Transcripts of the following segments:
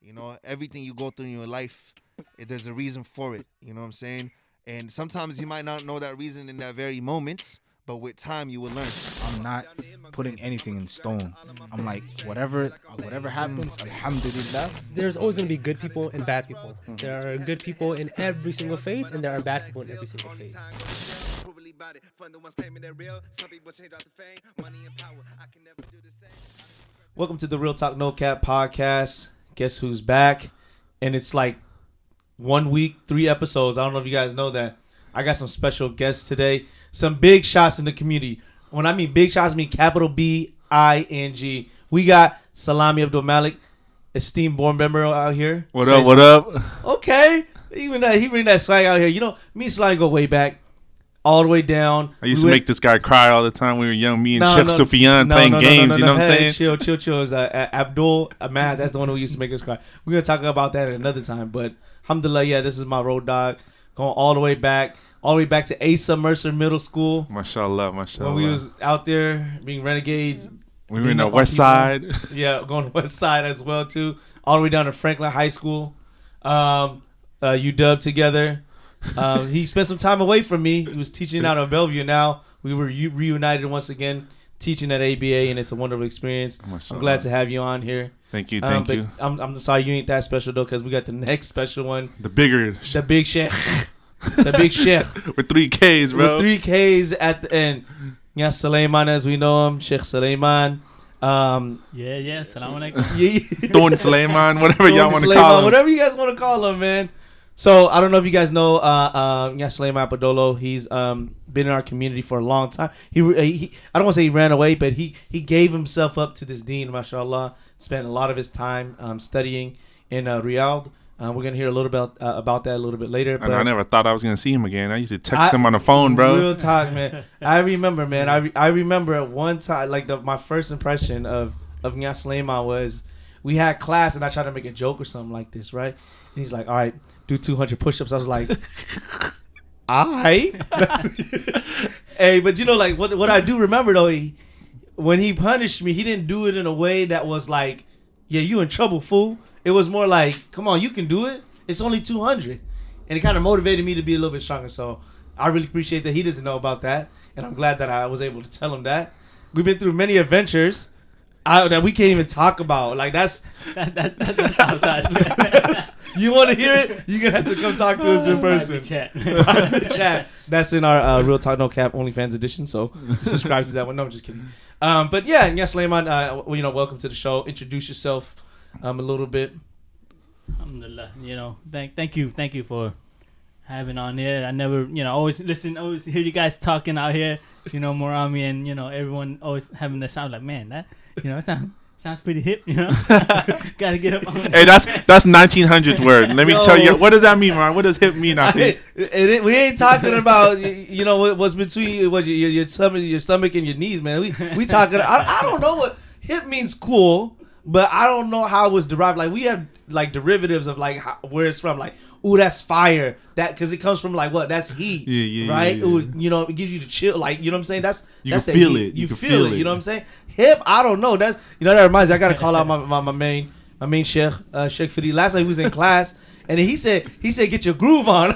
You know, everything you go through in your life, there's a reason for it. You know what I'm saying? And sometimes you might not know that reason in that very moment, but with time you will learn. I'm not putting anything in stone. I'm like, whatever happens, alhamdulillah. There's always going to be good people and bad people. There are good people in every single faith, and there are bad people in every single faith. Welcome to the Real Talk No Cap podcast. Guess who's back? And it's like 1 week, 3 episodes. I don't know if you guys know that. I got some special guests today. Some big shots in the community. When I mean big shots, I mean capital B-I-N-G. We got Sallamy Abdulmalik, esteemed board member out here. What up? What up? Okay. Even that, he bring that swag out here. You know, me and Sallamy go way back. All the way down. I used to make this guy cry all the time when we were young. Me and Sheikh Sufyan playing games. You know what I'm saying? Chill. Is Abdul Ahmad. That's the one who used to make us cry. We're gonna talk about that at another time. But alhamdulillah, yeah, this is my road dog. Going all the way back to Asa Mercer Middle School. Mashallah. When we was out there being renegades. We were in the west side. Yeah, going to west side as well too. All the way down to Franklin High School. UW together. He spent some time away from me. He was teaching out of Bellevue. Now we were reunited once again, teaching at ABA, and it's a wonderful experience. I'm glad to have you on here. Thank you, thank you. I'm sorry you ain't that special though, because we got the next special one. The bigger, the big chef, the big chef with 3 Ks, bro. With 3 Ks at the end. Yeah, Slayman as we know him, Sheikh Slayman. Yeah. Salam alaikum. Thorn Slayman, whatever y'all want to call him. Whatever you guys want to call him, man. So I don't know if you guys know, Slayman Appadolo. He's been in our community for a long time. He I don't want to say he ran away, but he gave himself up to this deen, mashallah. Spent a lot of his time studying in Riyadh. We're gonna hear a little bit about that a little bit later. But I never thought I was gonna see him again. I used to text him on the phone, bro. Real talk, man. I remember, man. I remember at one time, like my first impression of Slayman was we had class and I tried to make a joke or something like this, right? And he's like, all right, do 200 push-ups. I was like, all right. Hey, but you know, like what I do remember though, when he punished me, he didn't do it in a way that was like, yeah, you in trouble, fool. It was more like, come on, you can do it. It's only 200. And it kind of motivated me to be a little bit stronger. So I really appreciate that he doesn't know about that. And I'm glad that I was able to tell him that. We've been through many adventures that we can't even talk about. Like that's outside. You want to hear it? You're going to have to come talk to us in person. Chat. That's in our Real Talk No Cap OnlyFans edition. So subscribe to that one. No, I'm just kidding. But yeah, Slayman, welcome to the show. Introduce yourself a little bit. Alhamdulillah. Thank you for having on here. I never, always hear you guys talking out here. Maramy and everyone always having the sound like, man, that sounds pretty hip. Gotta get up on it. Hey, that's 1900s word. Let me tell you, what does that mean, man? What does hip mean? I think we ain't talking about what's between your stomach and your knees, man. We talking. I don't know what hip means. Cool. But I don't know how it was derived. Like we have like derivatives of like where it's from. Like, ooh, that's fire. That because it comes from like what? That's heat. Yeah, right. Yeah. Ooh, it gives you the chill. Like you know what I'm saying. That's you that's can the feel heat. it. You feel it. You know what I'm saying. Hip. I don't know. That's that reminds me. I gotta call out my main sheikh Sheikh Fidi. Last time he was in class. And then he said get your groove on.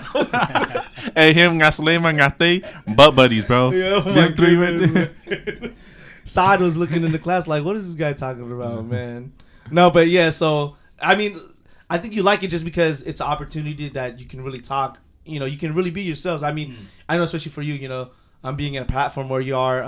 Hey, him got Slayman got they butt buddies, bro. Yeah, them 3 right there. Saad was looking in the class like, what is this guy talking about, man? No, but yeah, so, I mean, I think you like it just because it's an opportunity that you can really talk, you can really be yourselves. I mean, I know especially for you, I'm being in a platform where you are,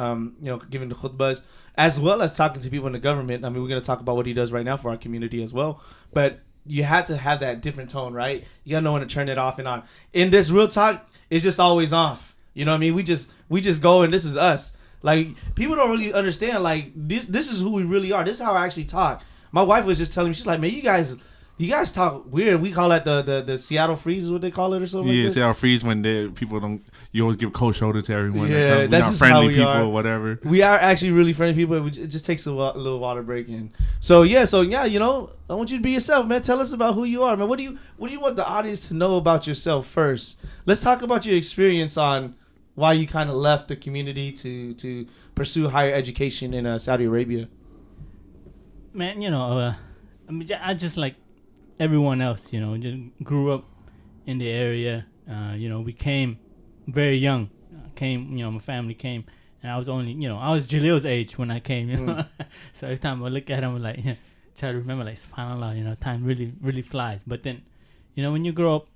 giving the khutbahs, as well as talking to people in the government. I mean, we're going to talk about what he does right now for our community as well. But you had to have that different tone, right? You got to know when to turn it off and on. In this real talk, it's just always off. You know what I mean? We just go and this is us. Like, people don't really understand, like, this is who we really are. This is how I actually talk. My wife was just telling me, she's like, man, you guys talk weird. We call that the Seattle freeze is what they call it or something like this. Seattle freeze when people don't, you always give cold shoulder to everyone. Yeah, that's just friendly how we people are. Or whatever. We are actually really friendly people. It just takes a little while to break in. So yeah, I want you to be yourself, man. Tell us about who you are, man. What do you want the audience to know about yourself first? Let's talk about your experience on why you kind of left the community to pursue higher education in Saudi Arabia. Man, I just like everyone else, just grew up in the area. We came very young. My family came, and I was only, I was Jalil's age when I came. So every time I look at him, I'm like, try to remember, like, subhanallah, time really, really flies. But then, when you grow up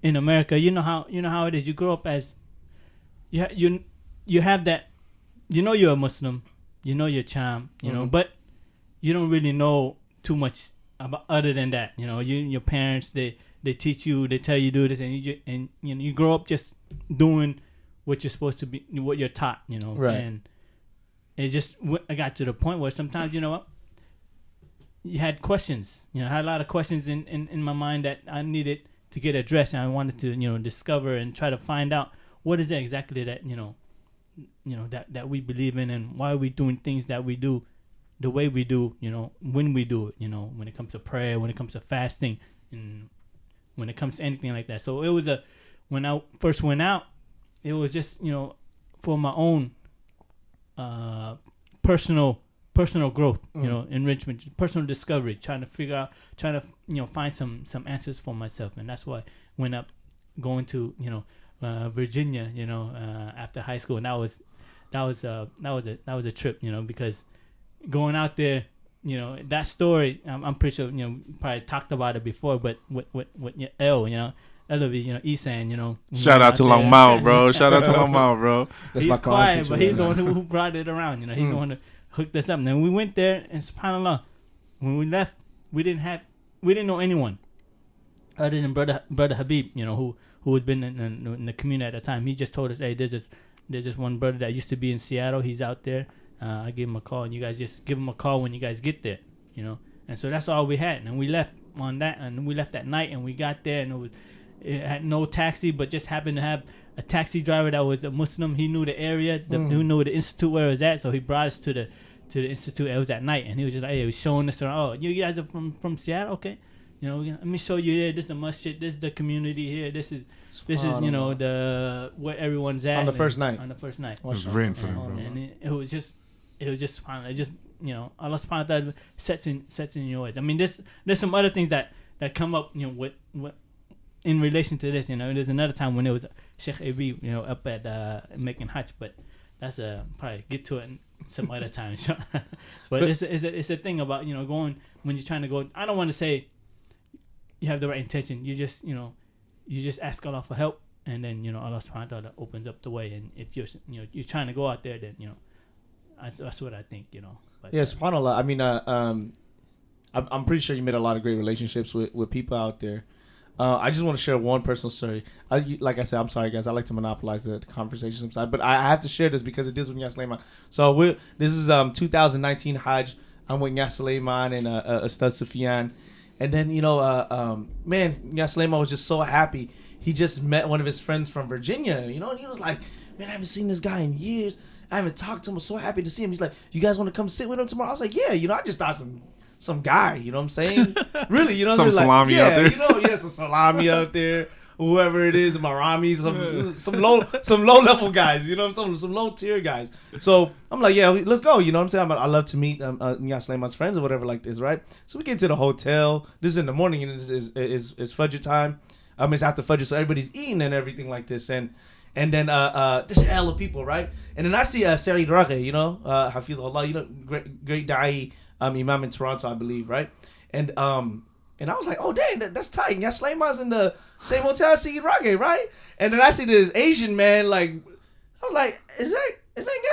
in America, you know how it is. You grow up as you have that, you're a Muslim, you're Cham, but you don't really know too much about other than that. Your parents, they teach you, they tell you do this, and you grow up just doing what you're supposed to be, what you're taught, Right. And I got to the point where sometimes, you had questions, I had a lot of questions in my mind that I needed to get addressed, and I wanted to, discover and try to find out what is it exactly that, that we believe in, and why are we doing things that we do the way we do, when we do it, when it comes to prayer, when it comes to fasting, and when it comes to anything like that. So it was when I first went out, it was just, for my own personal growth, enrichment, personal discovery, trying to find some answers for myself. And that's why I went up going to, Virginia, after high school. And that was a trip, because going out there, that story, I'm pretty sure, probably talked about it before, but with Isan, Shout out to Long Mao, bro. Shout out to Long Mao, bro. That's he's my quiet, but he's the one who brought it around. He's the one who hooked us up. And then we went there, and subhanallah, when we left, we didn't know anyone other than brother Habib, who had been in the community at the time. He just told us, hey, there's this one brother that used to be in Seattle. He's out there. I gave him a call, and you guys just give him a call when you guys get there, And so that's all we had. And we left on that, and we left that night, and we got there, and it had no taxi, but just happened to have a taxi driver that was a Muslim. He knew the area, he knew the institute where it was at, so he brought us to the institute. It was at night, and he was just like, hey, he was showing us around. Oh, you guys are from Seattle? Okay. Let me show you here. This is the masjid. This is the community here. This is the where everyone's at on the first night. It was very interesting, bro. And it was just fun. It just Allah subhanahu wa ta'ala sets in your ways. I mean, there's some other things that come up, with in relation to this. There's another time when it was Sheikh Abi, up at making Hajj, but that's probably get to it some other time. But it's a thing about going when you're trying to go. I don't want to say you have the right intention. You just you just ask Allah for help, and then Allah subhanahu wa ta'ala opens up the way. And if you're you're trying to go out there, then that's what I think. But, yeah, subhanallah. I mean, I'm pretty sure you made a lot of great relationships with people out there. I just want to share one personal story. Like I said, I'm sorry, guys. I like to monopolize the conversation sometimes, but I have to share this because it deals with Slayman. So this is 2019 Hajj. I'm with Slayman and Ustaz Sufyan. And then, man, Slayman was just so happy. He just met one of his friends from Virginia, and he was like, man, I haven't seen this guy in years. I haven't talked to him. I'm so happy to see him. He's like, you guys want to come sit with him tomorrow? I was like, yeah, I just thought some guy, you know what I'm saying? Really, some salami out there. Some salami out there. Whoever it is, Maramy, some low level guys, some low tier guys. So I'm like, yeah, let's go. You know what I'm saying? I love to meet Slayman's friends or whatever like this, right? So we get to the hotel. This is in the morning, and it's Fajr time. It's after Fajr, so everybody's eating and everything like this, and then there's a hell of people, right? And then I see Saeed Raghi, Hafidhullah, great da'i, imam in Toronto, I believe, right? And I was like, oh dang, that's tight. Slayman's in the same hotel as Saeed Raghi, right? And then I see this Asian man, like, I was like, is that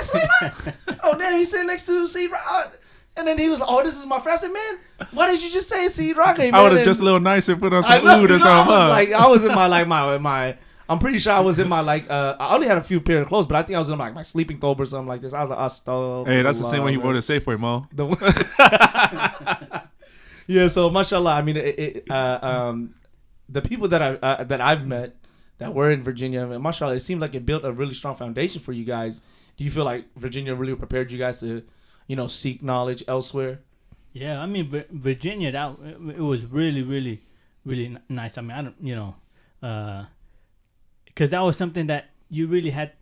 Slayman? Oh damn, he's sitting next to Saeed Raghi. And then he was like, oh, this is my friend. I said, man, why did you just say Saeed Raghi, man? I would have just a little nicer, put on some food or something. I was in my I'm pretty sure I was in my I only had a few pair of clothes, but I think I was in my sleeping thobe or something like this. I was like, hey, that's the same way he wrote it safe for him, Mo. Yeah, so mashallah. I mean, the people that I've met that were in Virginia, I mean, mashallah, it seemed like it built a really strong foundation for you guys. Do you feel like Virginia really prepared you guys to, seek knowledge elsewhere? Yeah, I mean, Virginia, it was really, really, really nice. I mean, I don't, because that was something that you really had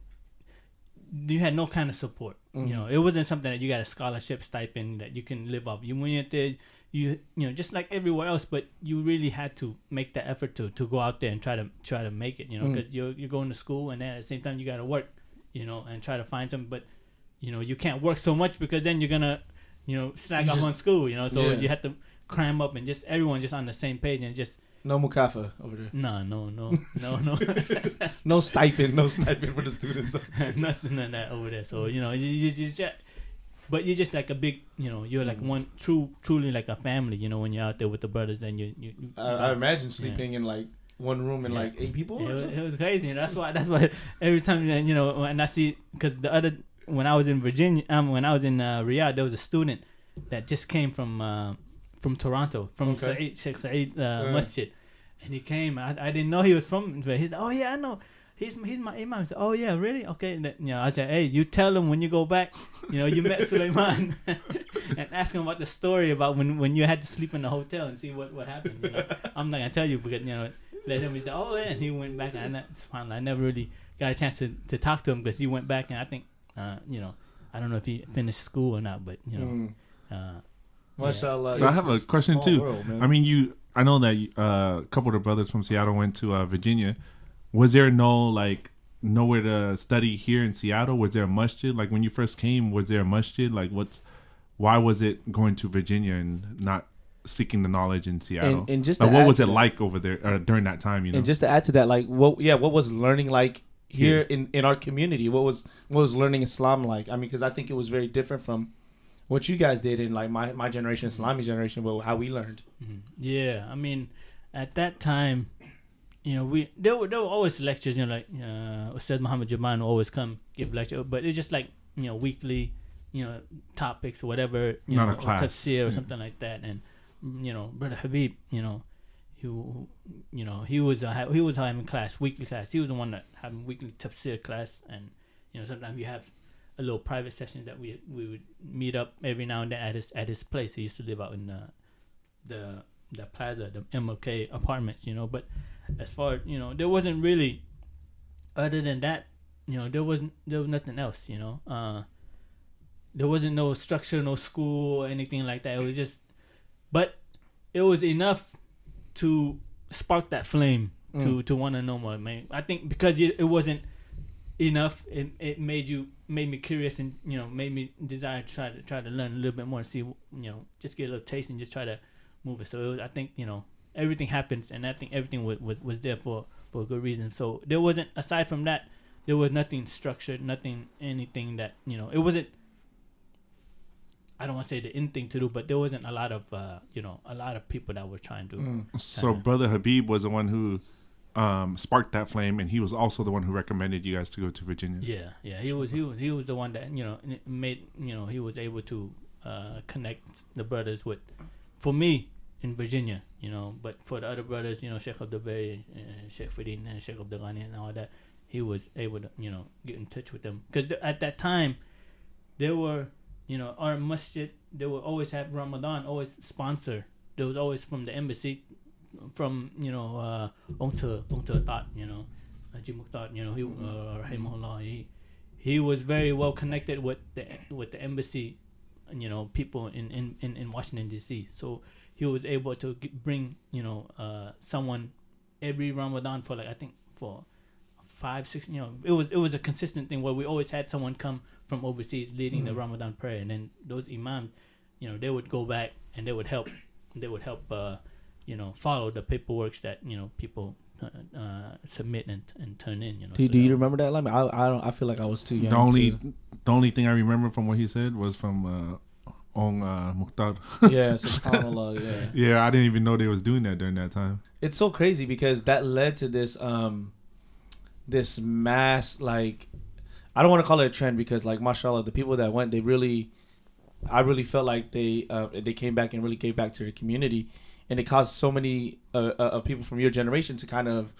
no kind of support. You know, it wasn't something that you got a scholarship stipend that you can live off. You went there, you know, just like everywhere else, but you really had to make the effort to go out there and try to make it. You know, because you're going to school, and then at the same time you got to work. You know, and try to find something, but you know, you can't work so much because then you're gonna, you know, slack off on school. You know, so you have to cram up and just everyone just on the same page and just. No mukafa over there. No. No stipend for the students. Nothing like that over there. So you know, you just, but you're just like a big, you know, you're like one truly like a family. You know, when you're out there with the brothers, then you I imagine sleeping in like one room and like 8 people. It was crazy. That's why every time, you know, when I see, because when I was in Virginia, when I was in Riyadh, there was a student that just came from Toronto, from Sheikh Saeed Masjid, and he came. I didn't know he was from. But he's, oh yeah, I know. He's my imam. I said, oh yeah, really? Okay. And then, you know, I said, hey, you tell him when you go back, you know, you met Slayman, and ask him about the story about when you had to sleep in the hotel and see what happened. You know, I'm not gonna tell you because, you know, let him. He said, oh yeah, and he went back, and I never really got a chance to talk to him because he went back, and I think, you know, I don't know if he finished school or not, but you know. Mashallah. So I have a question too. World, I mean, I know that a couple of the brothers from Seattle went to Virginia. Was there nowhere to study here in Seattle? Was there a masjid? Like when you first came, was there a masjid? Like why was it going to Virginia and not seeking the knowledge in Seattle? And just like, what was it like over there during that time? You know. And just to add to that, like what was learning like here in our community? What was learning Islam like? I mean, because I think it was very different from what you guys did in like my generation, Sallamy generation, but how we learned. Yeah, I mean, at that time, you know, there were always lectures. You know, like Ustad Muhammad Jaman would always come give lecture, but it's just like, you know, weekly, you know, topics or whatever. You Not know, a class. Tafsir or something like that. And you know, Brother Habib, you know, he was having weekly class. He was the one that having weekly tafsir class, and you know, sometimes you have a little private session that we would meet up every now and then at his place. He used to live out in the plaza, the MLK apartments, you know. But as far, you know, there wasn't really, other than that, you know, there was nothing else, you know. There wasn't no structure, no school or anything like that. It was just, but it was enough to spark that flame to want to know more. Man, I think because it wasn't enough, it made me curious, and you know, made me desire to try to learn a little bit more, see, you know, just get a little taste and just try to move it. So I think, you know, everything happens, and I think everything was there for a good reason. So there wasn't, aside from that, there was nothing structured, anything that, you know, it wasn't, I don't want to say the in thing to do, but there wasn't a lot of you know, a lot of people that were trying to. So Brother Habib was the one who sparked that flame, and he was also the one who recommended you guys to go to Virginia. Yeah. He was the one that, you know, made, you know, he was able to connect the brothers with, for me, in Virginia, you know, but for the other brothers, you know, Sheikh Abdulmalik, Sheikh Fadin, and Sheikh Abdulghani and all that, he was able to, you know, get in touch with them, because at that time, there were, you know, our masjid, they would always have Ramadan, always sponsor. There was always from the embassy, from, you know, onto Tat, you know, Haji Muqtar, you know, he rahimahullah, he was very well connected with the embassy, you know, people in Washington D.C. So he was able to bring, you know, someone every Ramadan for, like, I think for 5-6, you know, it was a consistent thing where we always had someone come from overseas leading the Ramadan prayer, and then those imams, you know, they would go back and they would help you know, follow the paperwork that, you know, people submit and turn in, you know. Do you remember that? I feel like I was too young. The only thing I remember from what he said was from Muqtar. Yeah, subhanallah. Yeah. Yeah, I didn't even know they was doing that during that time. It's so crazy because that led to this this mass, like, I don't want to call it a trend, because like, mashallah, the people that went, I really felt like they came back and really gave back to the community, and it caused so many of people from your generation to kind of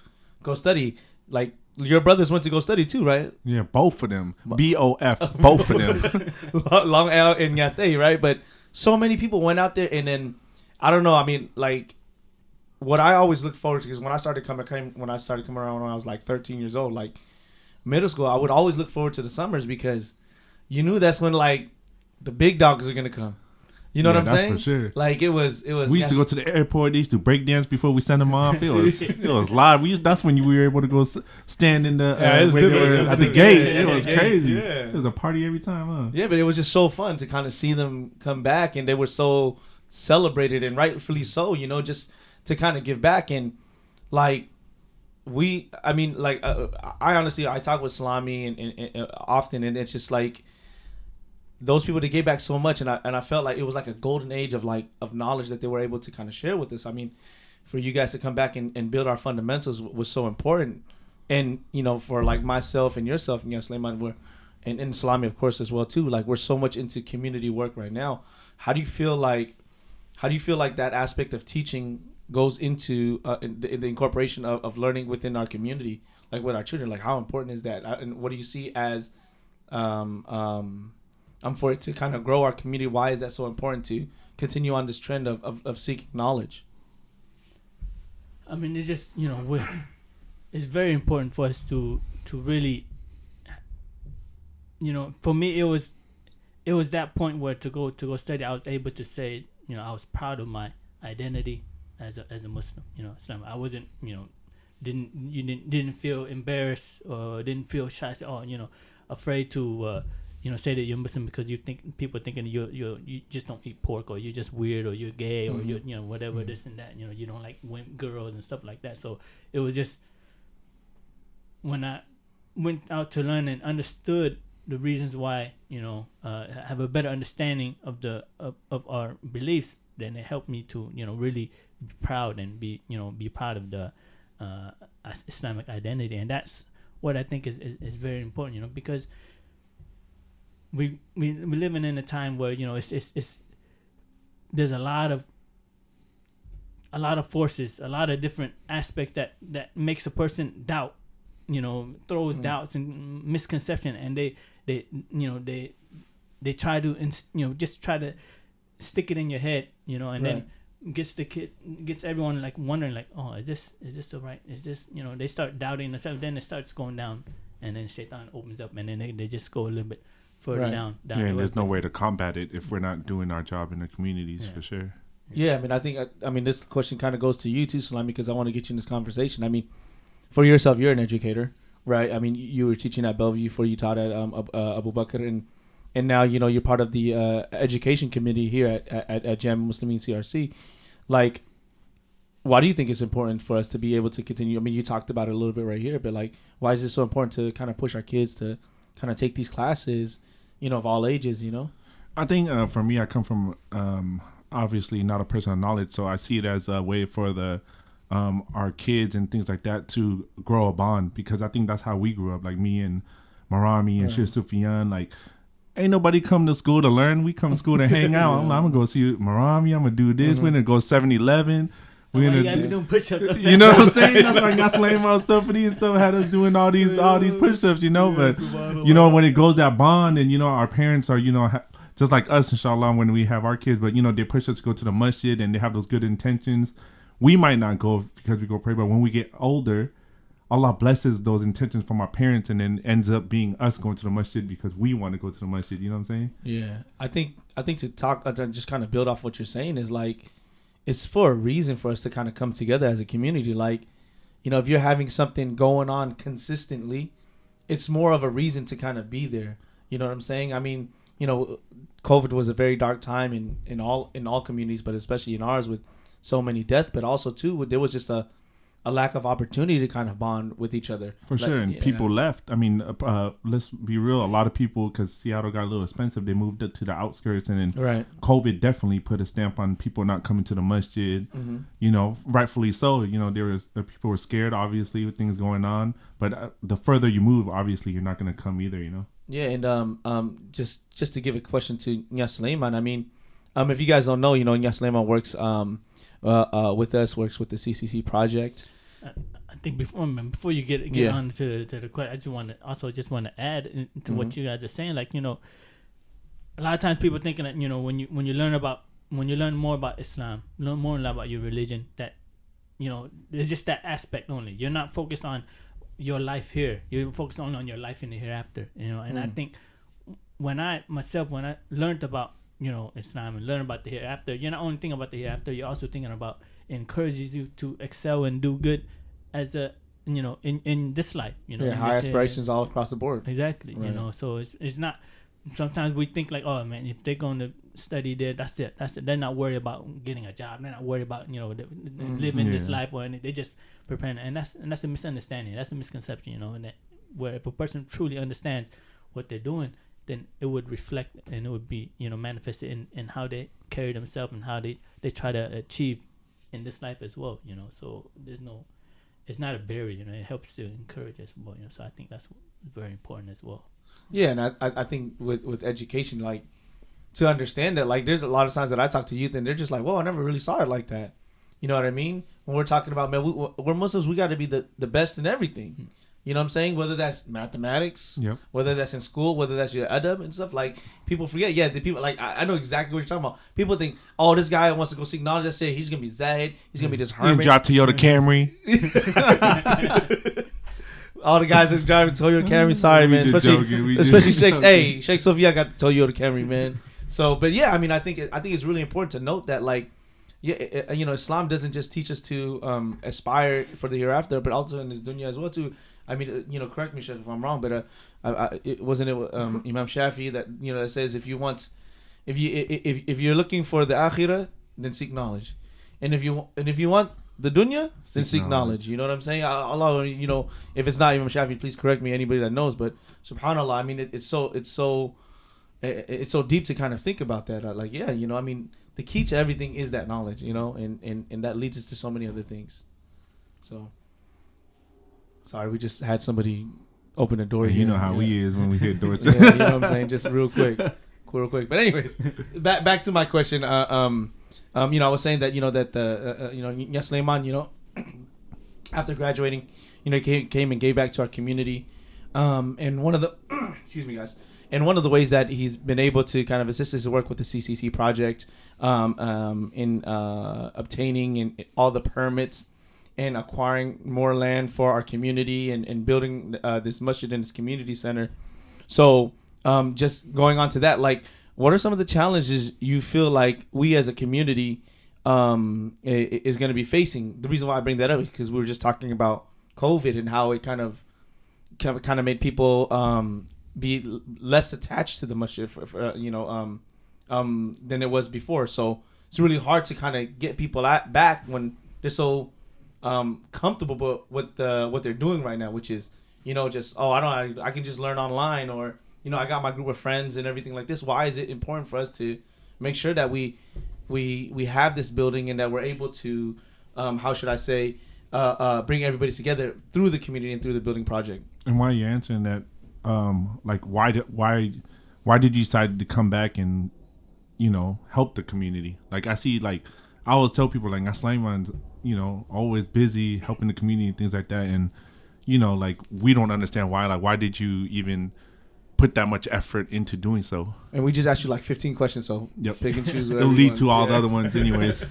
go study. Like, your brothers went to go study too, right? Yeah, both of them. BOF, both of them. Long L and Yate, right? But so many people went out there, and then, I don't know, I mean, like, what I always looked forward to, because when I started coming around when I was like 13 years old, like middle school, I would always look forward to the summers, because you knew that's when like the big dogs are gonna come. You know what I'm that's saying? for sure. Like it was. We used to go to the airport. They used to break dance before we sent them off. It was live. That's when we were able to go stand in the it was different. at the Yeah, gate. yeah, It was yeah, crazy. yeah. It was a party every time, huh? Yeah, but it was just so fun to kind of see them come back, and they were so celebrated, and rightfully so. You know, just to kind of give back, and like I honestly, I talk with Sallamy and often, and it's just like those people, they gave back so much, and I felt like it was like a golden age of knowledge that they were able to kind of share with us. I mean, for you guys to come back and build our fundamentals was so important, and you know, for like myself and yourself and Slayman, and Sallamy of course as well too. Like we're so much into community work right now. How do you feel like that aspect of teaching goes into the incorporation of learning within our community, like with our children? Like how important is that, and what do you see as for it to kind of grow our community? Why is that so important to continue on this trend of seeking knowledge? I mean, it's just, you know, it's very important for us to really, you know, for me it was that point where to go study, I was able to say, you know, I was proud of my identity as a Muslim. You know, Islam. I wasn't, you know, didn't feel embarrassed or didn't feel shy, or, you know, afraid to you know, say that you're Muslim because people thinking you just don't eat pork, or you're just weird, or you're gay, or you know, whatever, this and that. You know, you don't like girls and stuff like that. So it was just when I went out to learn and understood the reasons why, you know, have a better understanding of our beliefs, then it helped me to, you know, really be proud and be proud of the Islamic identity, and that's what I think is very important. You know, because we living in a time where, you know, it's there's a lot of forces, a lot of different aspects that makes a person doubt, you know, throws doubts and misconception, and they try to just try to stick it in your head, you know, and then gets everyone like wondering, like, oh, is this the right, is this, you know, they start doubting themselves, then it starts going down, and then Shaitan opens up, and then they just go a little bit further down. Yeah, and there's no way to combat it if we're not doing our job in the communities, for sure. Yeah, I mean, I think this question kind of goes to you too, Sallamy, because I want to get you in this conversation. I mean, for yourself, you're an educator, right? I mean, you were teaching at Bellevue before you taught at Abu Bakr, and now, you know, you're part of the education committee here at Jam Muslimin CRC. Like, why do you think it's important for us to be able to continue? I mean, you talked about it a little bit right here, but like, why is it so important to kind of push our kids to kind of take these classes, you know, of all ages, you know? I think for me, I come from obviously not a person of knowledge, so I see it as a way for the our kids and things like that to grow a bond, because I think that's how we grew up. Like me and Maramy and Sheikh Sufyan, like, ain't nobody come to school to learn. We come to school to hang out. I'm gonna go see Maramy. I'm gonna do this. We're gonna go 7-Eleven. We're gonna be doing push-ups. You know what I'm saying? That's why I got Slayman stuff for these stuff, had us doing all these push-ups, you know. But you know, when it goes that bond, and you know, our parents are, you know, just like us, inshallah, when we have our kids, but you know, they push us to go to the masjid, and they have those good intentions. We might not go because we go pray, but when we get older, Allah blesses those intentions from our parents, and then ends up being us going to the masjid because we want to go to the masjid. You know what I'm saying? Yeah, I think to talk, just kind of build off what you're saying, is like, it's for a reason for us to kind of come together as a community. Like, you know, if you're having something going on consistently, it's more of a reason to kind of be there. You know what I'm saying? I mean, you know, COVID was a very dark time in all communities, but especially in ours with so many deaths. But also too, there was just a lack of opportunity to kind of bond with each other. For sure, and people left. I mean, let's be real. A lot of people, because Seattle got a little expensive, they moved up to the outskirts, and then COVID definitely put a stamp on people not coming to the masjid. You know, rightfully so. You know, people were scared, obviously, with things going on. But the further you move, obviously, you're not going to come either. You know. Yeah, and just to give a question to Slayman. I mean, if you guys don't know, you know, Slayman works with us, works with the CCC project. I think before you get on to the question, I just want to add to what you guys are saying. Like, you know, a lot of times people thinking that, you know, when you learn more about Islam, learn more about your religion, that, you know, there's just that aspect only. You're not focused on your life here. You're focused only on your life in the hereafter. You know, and I think when I learned about, Islam and learned about the hereafter, you're not only thinking about the hereafter, you're also thinking about, it encourages you to excel and do good as a, in this life, Yeah, high aspirations all across the board. Exactly. Right. So it's not, sometimes we think like, oh man, if they're going to study there, that's it. They're not worried about getting a job. They're not worried about, living this life or anything. They just preparing. And that's a misunderstanding. That's a misconception, and that where if a person truly understands what they're doing, then it would reflect and it would be, manifested in how they carry themselves and how they try to achieve in this life as well, So it's not a barrier, it helps to encourage us more, So I think that's very important as well. Yeah, and I think with education, like, to understand that, like, there's a lot of times that I talk to youth and they're just like, whoa, I never really saw it like that. You know what I mean? When we're talking about, man, we're Muslims, we got to be the best in everything. You know what I'm saying? Whether that's mathematics, whether that's in school, whether that's your adab and stuff. Like, people forget. Yeah, the people, like, I know exactly what you're talking about. People think, oh, this guy wants to go seek knowledge. I say he's gonna be Zahid. He's gonna be this hermit. Drop Toyota Camry. All the guys that's driving Toyota Camry, sorry, man. Especially Sheikh Sophia got the Toyota Camry, man. So, but yeah, I mean, I think it's really important to note that, like, yeah, Islam doesn't just teach us to aspire for the hereafter, but also in this dunya as well too. I mean, correct me, Sheikh, if I'm wrong, but wasn't it Imam Shafi that that says if you're looking for the akhirah, then seek knowledge, and if you want the dunya, then seek knowledge. You know what I'm saying? Allah, if it's not Imam Shafi, please correct me, anybody that knows. But subhanallah, I mean, it's so deep to kind of think about that. Like, yeah, I mean, the key to everything is that knowledge, and that leads us to so many other things. So. Sorry, we just had somebody open a door here. You know how we is when we hit doors. Yeah, you know what I'm saying? Just real quick. But anyways, back to my question. I was saying that Slayman, after graduating, came and gave back to our community. And one of the excuse me, guys. And one of the ways that he's been able to kind of assist his work with the CCC project, in obtaining and all the permits and acquiring more land for our community and building this masjid and this community center. So just going on to that, like, what are some of the challenges you feel like we as a community is going to be facing? The reason why I bring that up is because we were just talking about COVID and how it kind of made people be less attached to the masjid than it was before. So it's really hard to kind of get people back when they're so comfortable with what they're doing right now, which is I can just learn online, or I got my group of friends and everything like this. Why is it important for us to make sure that we have this building and that we're able to how should I say bring everybody together through the community and through the building project? And while you're answering that, like, why did you decide to come back and help the community? Like, I see, like, I always tell people, like, Slayman's always busy helping the community and things like that, and like, we don't understand why. Like, why did you even put that much effort into doing so? And we just asked you like 15 questions, so pick and choose. It'll lead to all the other ones, anyways.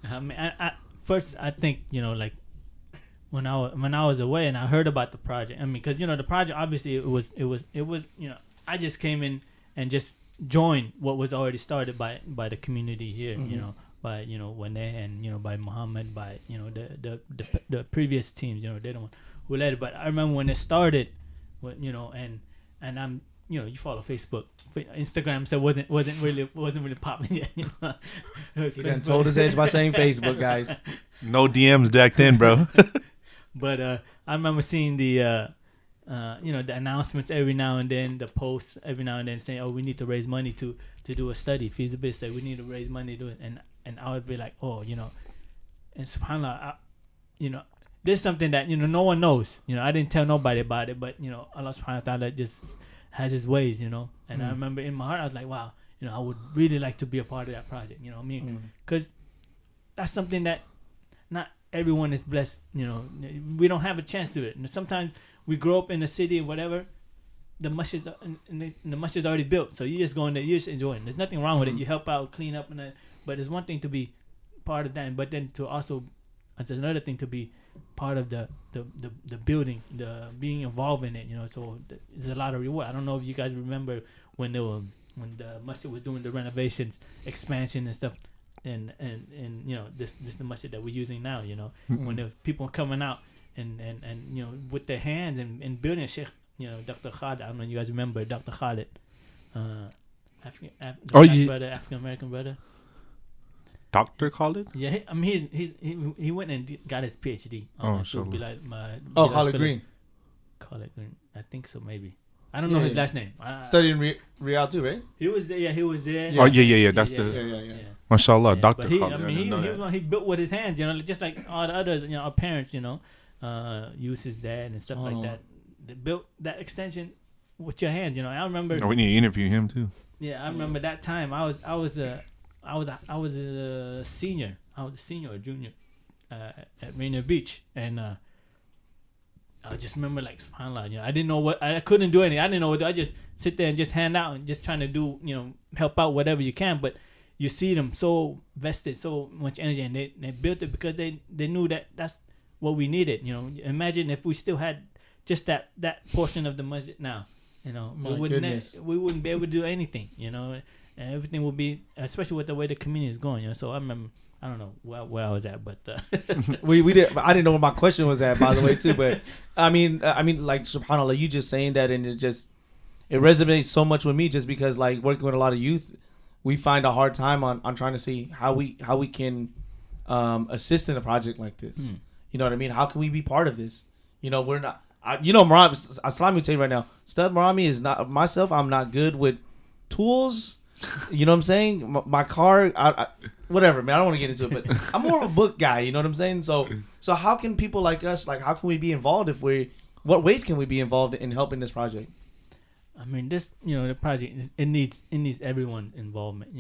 I mean, first I think like when I was away and I heard about the project. I mean, because the project, obviously it was I just came in and just joined what was already started by the community here. Mm-hmm. By Wene and by Muhammad, by the previous teams, they're the one who led it. But I remember when it started, and I'm you follow Facebook, Instagram, so wasn't really popping yet. He done told his age by saying Facebook, guys. No DMs back then, bro. But I remember seeing the the announcements every now and then, the posts every now and then saying, oh, we need to raise money to do a study, feasibility study. We need to raise money to do it, and I would be like, oh, and subhanAllah, this is something that no one knows. I didn't tell nobody about it, but Allah subhanahu wa ta'ala just has his ways, and I remember in my heart I was like, wow, I would really like to be a part of that project. I mean, because that's something that not everyone is blessed. We don't have a chance to do it. And sometimes we grow up in the city or whatever. The masjid's already built, so you just go in there, you just enjoy it. There's nothing wrong with it. You help out, clean up, but it's one thing to be part of that, but then to also it's another thing to be part of the building, the being involved in it. So there's a lot of reward. I don't know if you guys remember when the masjid was doing the renovations, expansion and stuff, and this the masjid that we're using now. When the people coming out and with their hands and building a Sheikh, Dr. Khalid. I don't know if you guys remember Dr. Khalid, African American brother. Dr. Khalid? Yeah, he went and got his PhD. Khalid Green. Khalid Green, I think so, maybe. I don't know his last name. Studying Riyadh too, right? He was there. Yeah, he was there. Oh yeah. That's MashaAllah, Dr. Khalid. He built with his hands, just like all the others. Our parents, use his dad and stuff like that. They built that extension with your hands. I remember. We need to interview him too. Yeah, I remember that time. I was a senior. I was a senior or junior at Rainier Beach, and I just remember like subhanAllah, I didn't know I couldn't do anything. I didn't know what to do. I just sit there and just hand out and just trying to do, help out whatever you can. But you see them so vested, so much energy, and they built it because they knew that's what we needed. Imagine if we still had just that portion of the masjid now. We wouldn't be able to do anything. And everything will be, especially with the way the community is going. So I remember, I don't know where I was at, but we did. I didn't know where my question was at, by the way, too. But I mean, like subhanAllah, you just saying that, and it resonates so much with me, just because like working with a lot of youth, we find a hard time on trying to see how we can assist in a project like this. You know what I mean? How can we be part of this? We're not. Maramy, Sallamy will tell you right now, Stud Maramy is not myself. I'm not good with tools. You know what I'm saying? My car, I whatever, man. I don't want to get into it, but I'm more of a book guy. You know what I'm saying? So how can people like us, how can we be involved what ways can we be involved in helping this project? I mean, this, the project, it needs everyone involvement.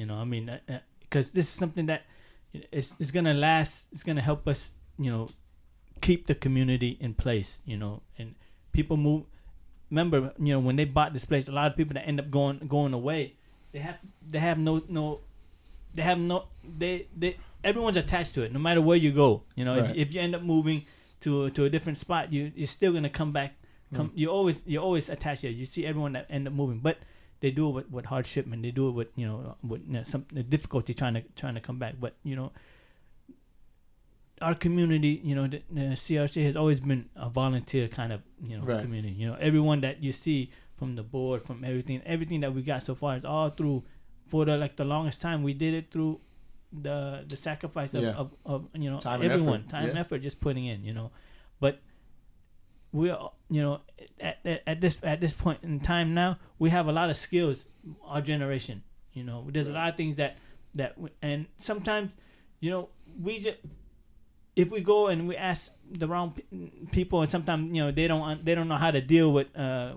Because this is something that it's gonna last. It's gonna help us, keep the community in place. And people move. Remember, when they bought this place, a lot of people that end up going away. Everyone's attached to it, no matter where you go. Right. If you end up moving to a different spot, you're still gonna come back. You're always attached here. You see everyone that end up moving, but they do it with hardship, and they do it with some difficulty trying to come back. But our community, the CRC has always been a volunteer kind of right. community. Everyone that you see from the board, from everything that we got so far is all through. For the longest time, we did it through the sacrifice of time everyone, and effort, just putting in. But we're at this point in time now, we have a lot of skills. Our generation, there's a lot of things that and sometimes we just. If we go and we ask the wrong people, and sometimes they don't know how to deal with a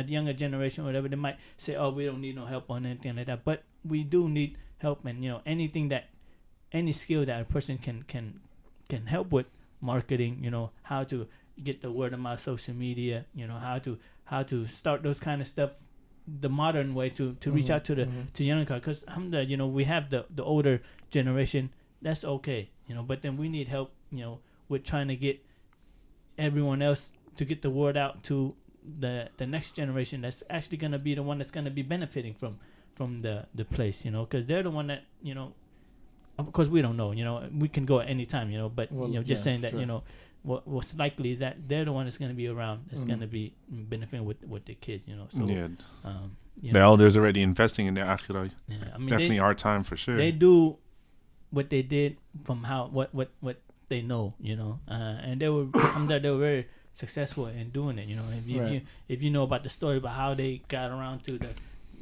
younger generation or whatever, they might say, "Oh, we don't need no help on anything like that." But we do need help, and any skill that a person can help with, marketing, how to get the word of mouth, social media, how to start those kind of stuff, the modern way to reach out to the younger crowd, because we have the older generation. That's okay, but then we need help, with trying to get everyone else to get the word out to the next generation that's actually going to be the one that's going to be benefiting from the place, because they're the one that, of course we don't know, we can go at any time, but saying that, sure. What's likely is that they're the one that's going to be around, that's going to be benefiting with the kids, so the elders already investing in their akhirah. Definitely our time for sure. They do what they did from what they know, and they were very successful in doing it. If you know about the story about how they got around to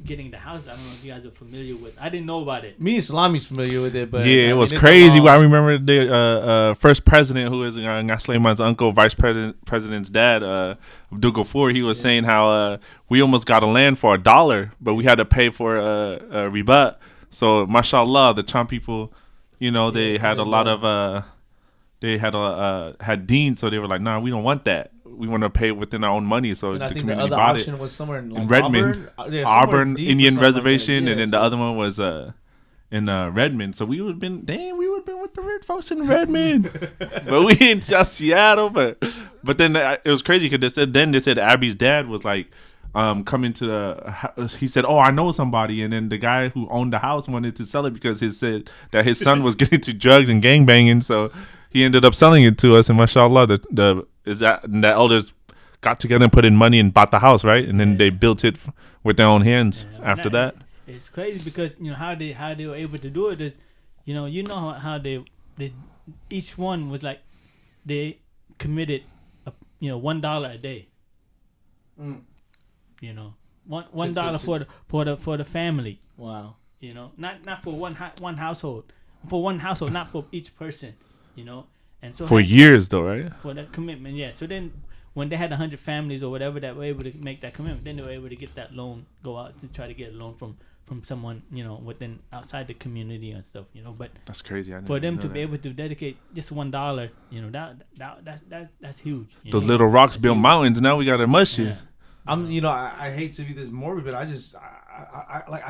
getting the house, I don't know if you guys are familiar with. I didn't know about it. Me and Sallamy's familiar with it, but it was crazy. I remember the first president, who is Slayman's uncle, vice president's dad, Abdul Ghaffur. He was saying how we almost got a land for $1, but we had to pay for a ribat. So mashallah, the Cham people. They had a lot of they had dean, so they were like, nah, we don't want that. We want to pay within our own money. So the community bought it. Was somewhere in Redmond, Auburn Indian Reservation, and then the other one was in Redmond. So we would have been with the rich folks in Redmond, but we in South Seattle. But then it was crazy because they said Abby's dad was like, coming to the. He said, "Oh, I know somebody," and then the guy who owned the house wanted to sell it because he said that his son was getting into drugs and gangbanging, so he ended up selling it to us. And mashallah, the elders got together and put in money and bought the house, right? And then they built it with their own hands after that. It's crazy because how they were able to do it is, how they each one was like they committed $1 a day. $1 for the family. Wow. Not for one household, not for each person. And so for years though, right? For that commitment, yeah. So then when they had 100 families or whatever that were able to make that commitment, then they were able to get that loan, go out to try to get a loan from someone within outside the community and stuff. But that's crazy. For them to be able to dedicate just $1, that's huge. Those little rocks build mountains. Now we got a masjid. Yeah. I hate to be this morbid, but I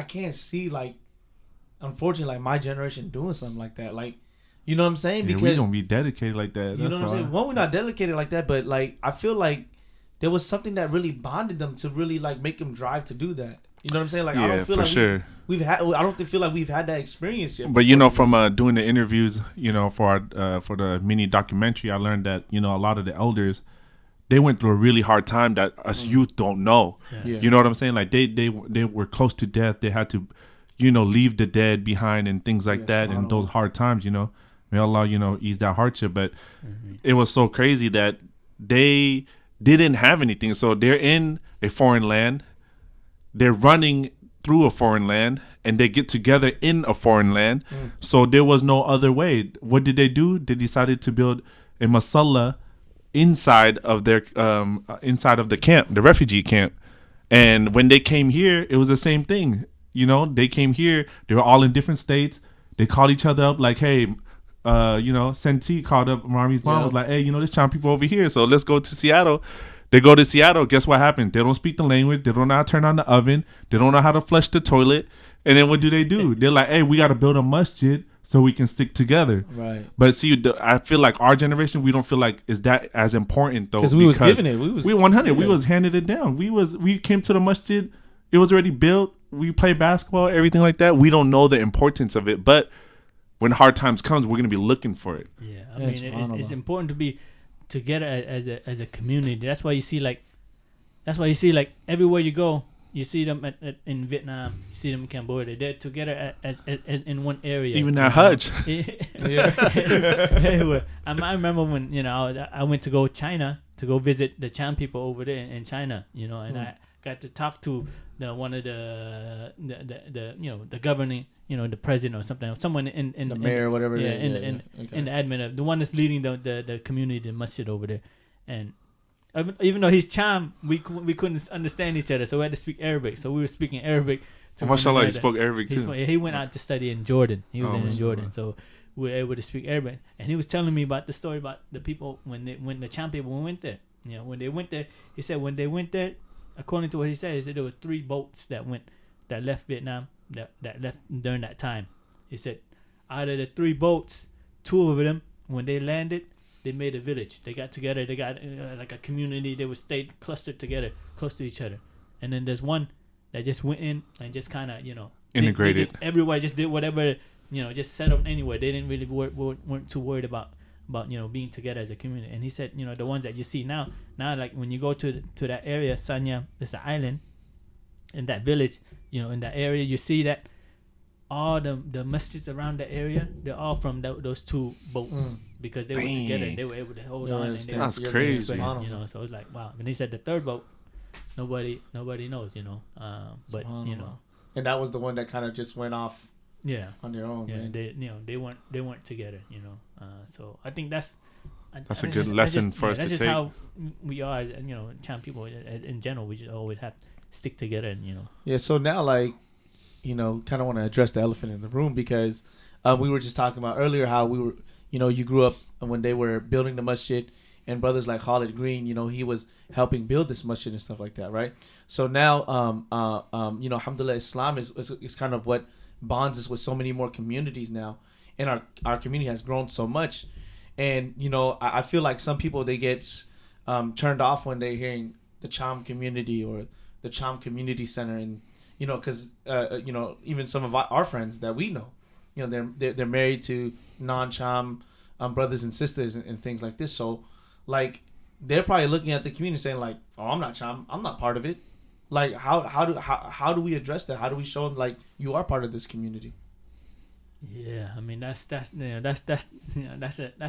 can't see, like, unfortunately, like, my generation doing something like that. Like, you know what I'm saying? Yeah, because we don't be dedicated like that. You know what I'm saying? One, we're not dedicated like that, but like I feel like there was something that really bonded them to really like make them drive to do that. You know what I'm saying? Like, yeah, I don't feel for like sure. I don't feel like we've had that experience yet. But from doing the interviews, for the mini documentary, I learned that a lot of the elders, they went through a really hard time that us youth don't know. Yeah. You know what I'm saying? Like they were close to death. They had to, leave the dead behind and things like that. And those hard times, may Allah, ease that hardship. But it was so crazy that they didn't have anything. So they're in a foreign land. They're running through a foreign land, and they get together in a foreign land. So there was no other way. What did they do? They decided to build a masalla inside of their inside of the camp, the refugee camp. And when they came here, it was the same thing. They came here. They were all in different states. They called each other up like, hey, Senti called up Maramy's mom, was like, hey, there's China people over here, so let's go to Seattle. They go to Seattle. Guess what happened? They don't speak the language. They don't know how to turn on the oven. They don't know how to flush the toilet. And then what do? They're like, hey, we got to build a masjid so we can stick together. Right. But see, I feel like our generation, we don't feel like is that as important though. Because we was giving it. We 100. Yeah. We was handed it down. We came to the masjid. It was already built. We played basketball, everything like that. We don't know the importance of it. But when hard times comes, we're going to be looking for it. Yeah. I mean, it's important to be together as a community. That's why you see like everywhere you go, you see them in Vietnam, you see them in Cambodia. They're together as in one area. Even that Hajj. I remember when I went to go China to go visit the Chan people over there in China. And I got to talk to one of the governing, the president or something, someone in the mayor or whatever. In the admin of the one that's leading the community, the masjid over there. And even though he's Cham, we couldn't understand each other, so we had to speak Arabic. So we were speaking Arabic. MashaAllah, he spoke Arabic too. He went out to study in Jordan. He was in Jordan, so we were able to speak Arabic. And he was telling me about the story about the people when the Cham people went there. When they went there, he said when they went there, according to what he said, there were 3 boats that left Vietnam that left during that time. He said out of the 3 boats, 2 of them when they landed, they made a village. They got together. They got like a community. They would stay clustered together, close to each other. And then there's one that just went in and just kind of integrated. Everybody just did whatever just set up anywhere. They didn't really weren't too worried about being together as a community. And he said the ones that you see now like when you go to that area, Sanya, there's an island in that village. In that area, you see that all the masjids around the area, they're all from those 2 boats. Because they were together, they were able to hold on. And that's crazy. So it's like wow. And he said the 3rd boat, nobody knows. But and that was the one that kind of just went off. Yeah, on their own. Yeah, man. they weren't together. So I think that's a good lesson for us to take. That's just how we are. Chan people in general. We just always have to stick together. And Yeah. So now, like, kind of want to address the elephant in the room because we were just talking about earlier how we were. You grew up when they were building the masjid, and brothers like Khalid Green, he was helping build this masjid and stuff like that, right? So now, alhamdulillah, Islam is kind of what bonds us with so many more communities now. and our community has grown so much. And you know, I feel like some people, they get turned off when they're hearing the Cham community or the Cham Community Center, and you know, because you know, even some of our friends that we know, you know, they're married to non-Cham brothers and sisters and things like this. So like they're probably looking at the community saying like, oh, I'm not Cham, I'm not part of it. Like how do we address that? How do we show them like you are part of this community? Yeah, I mean that's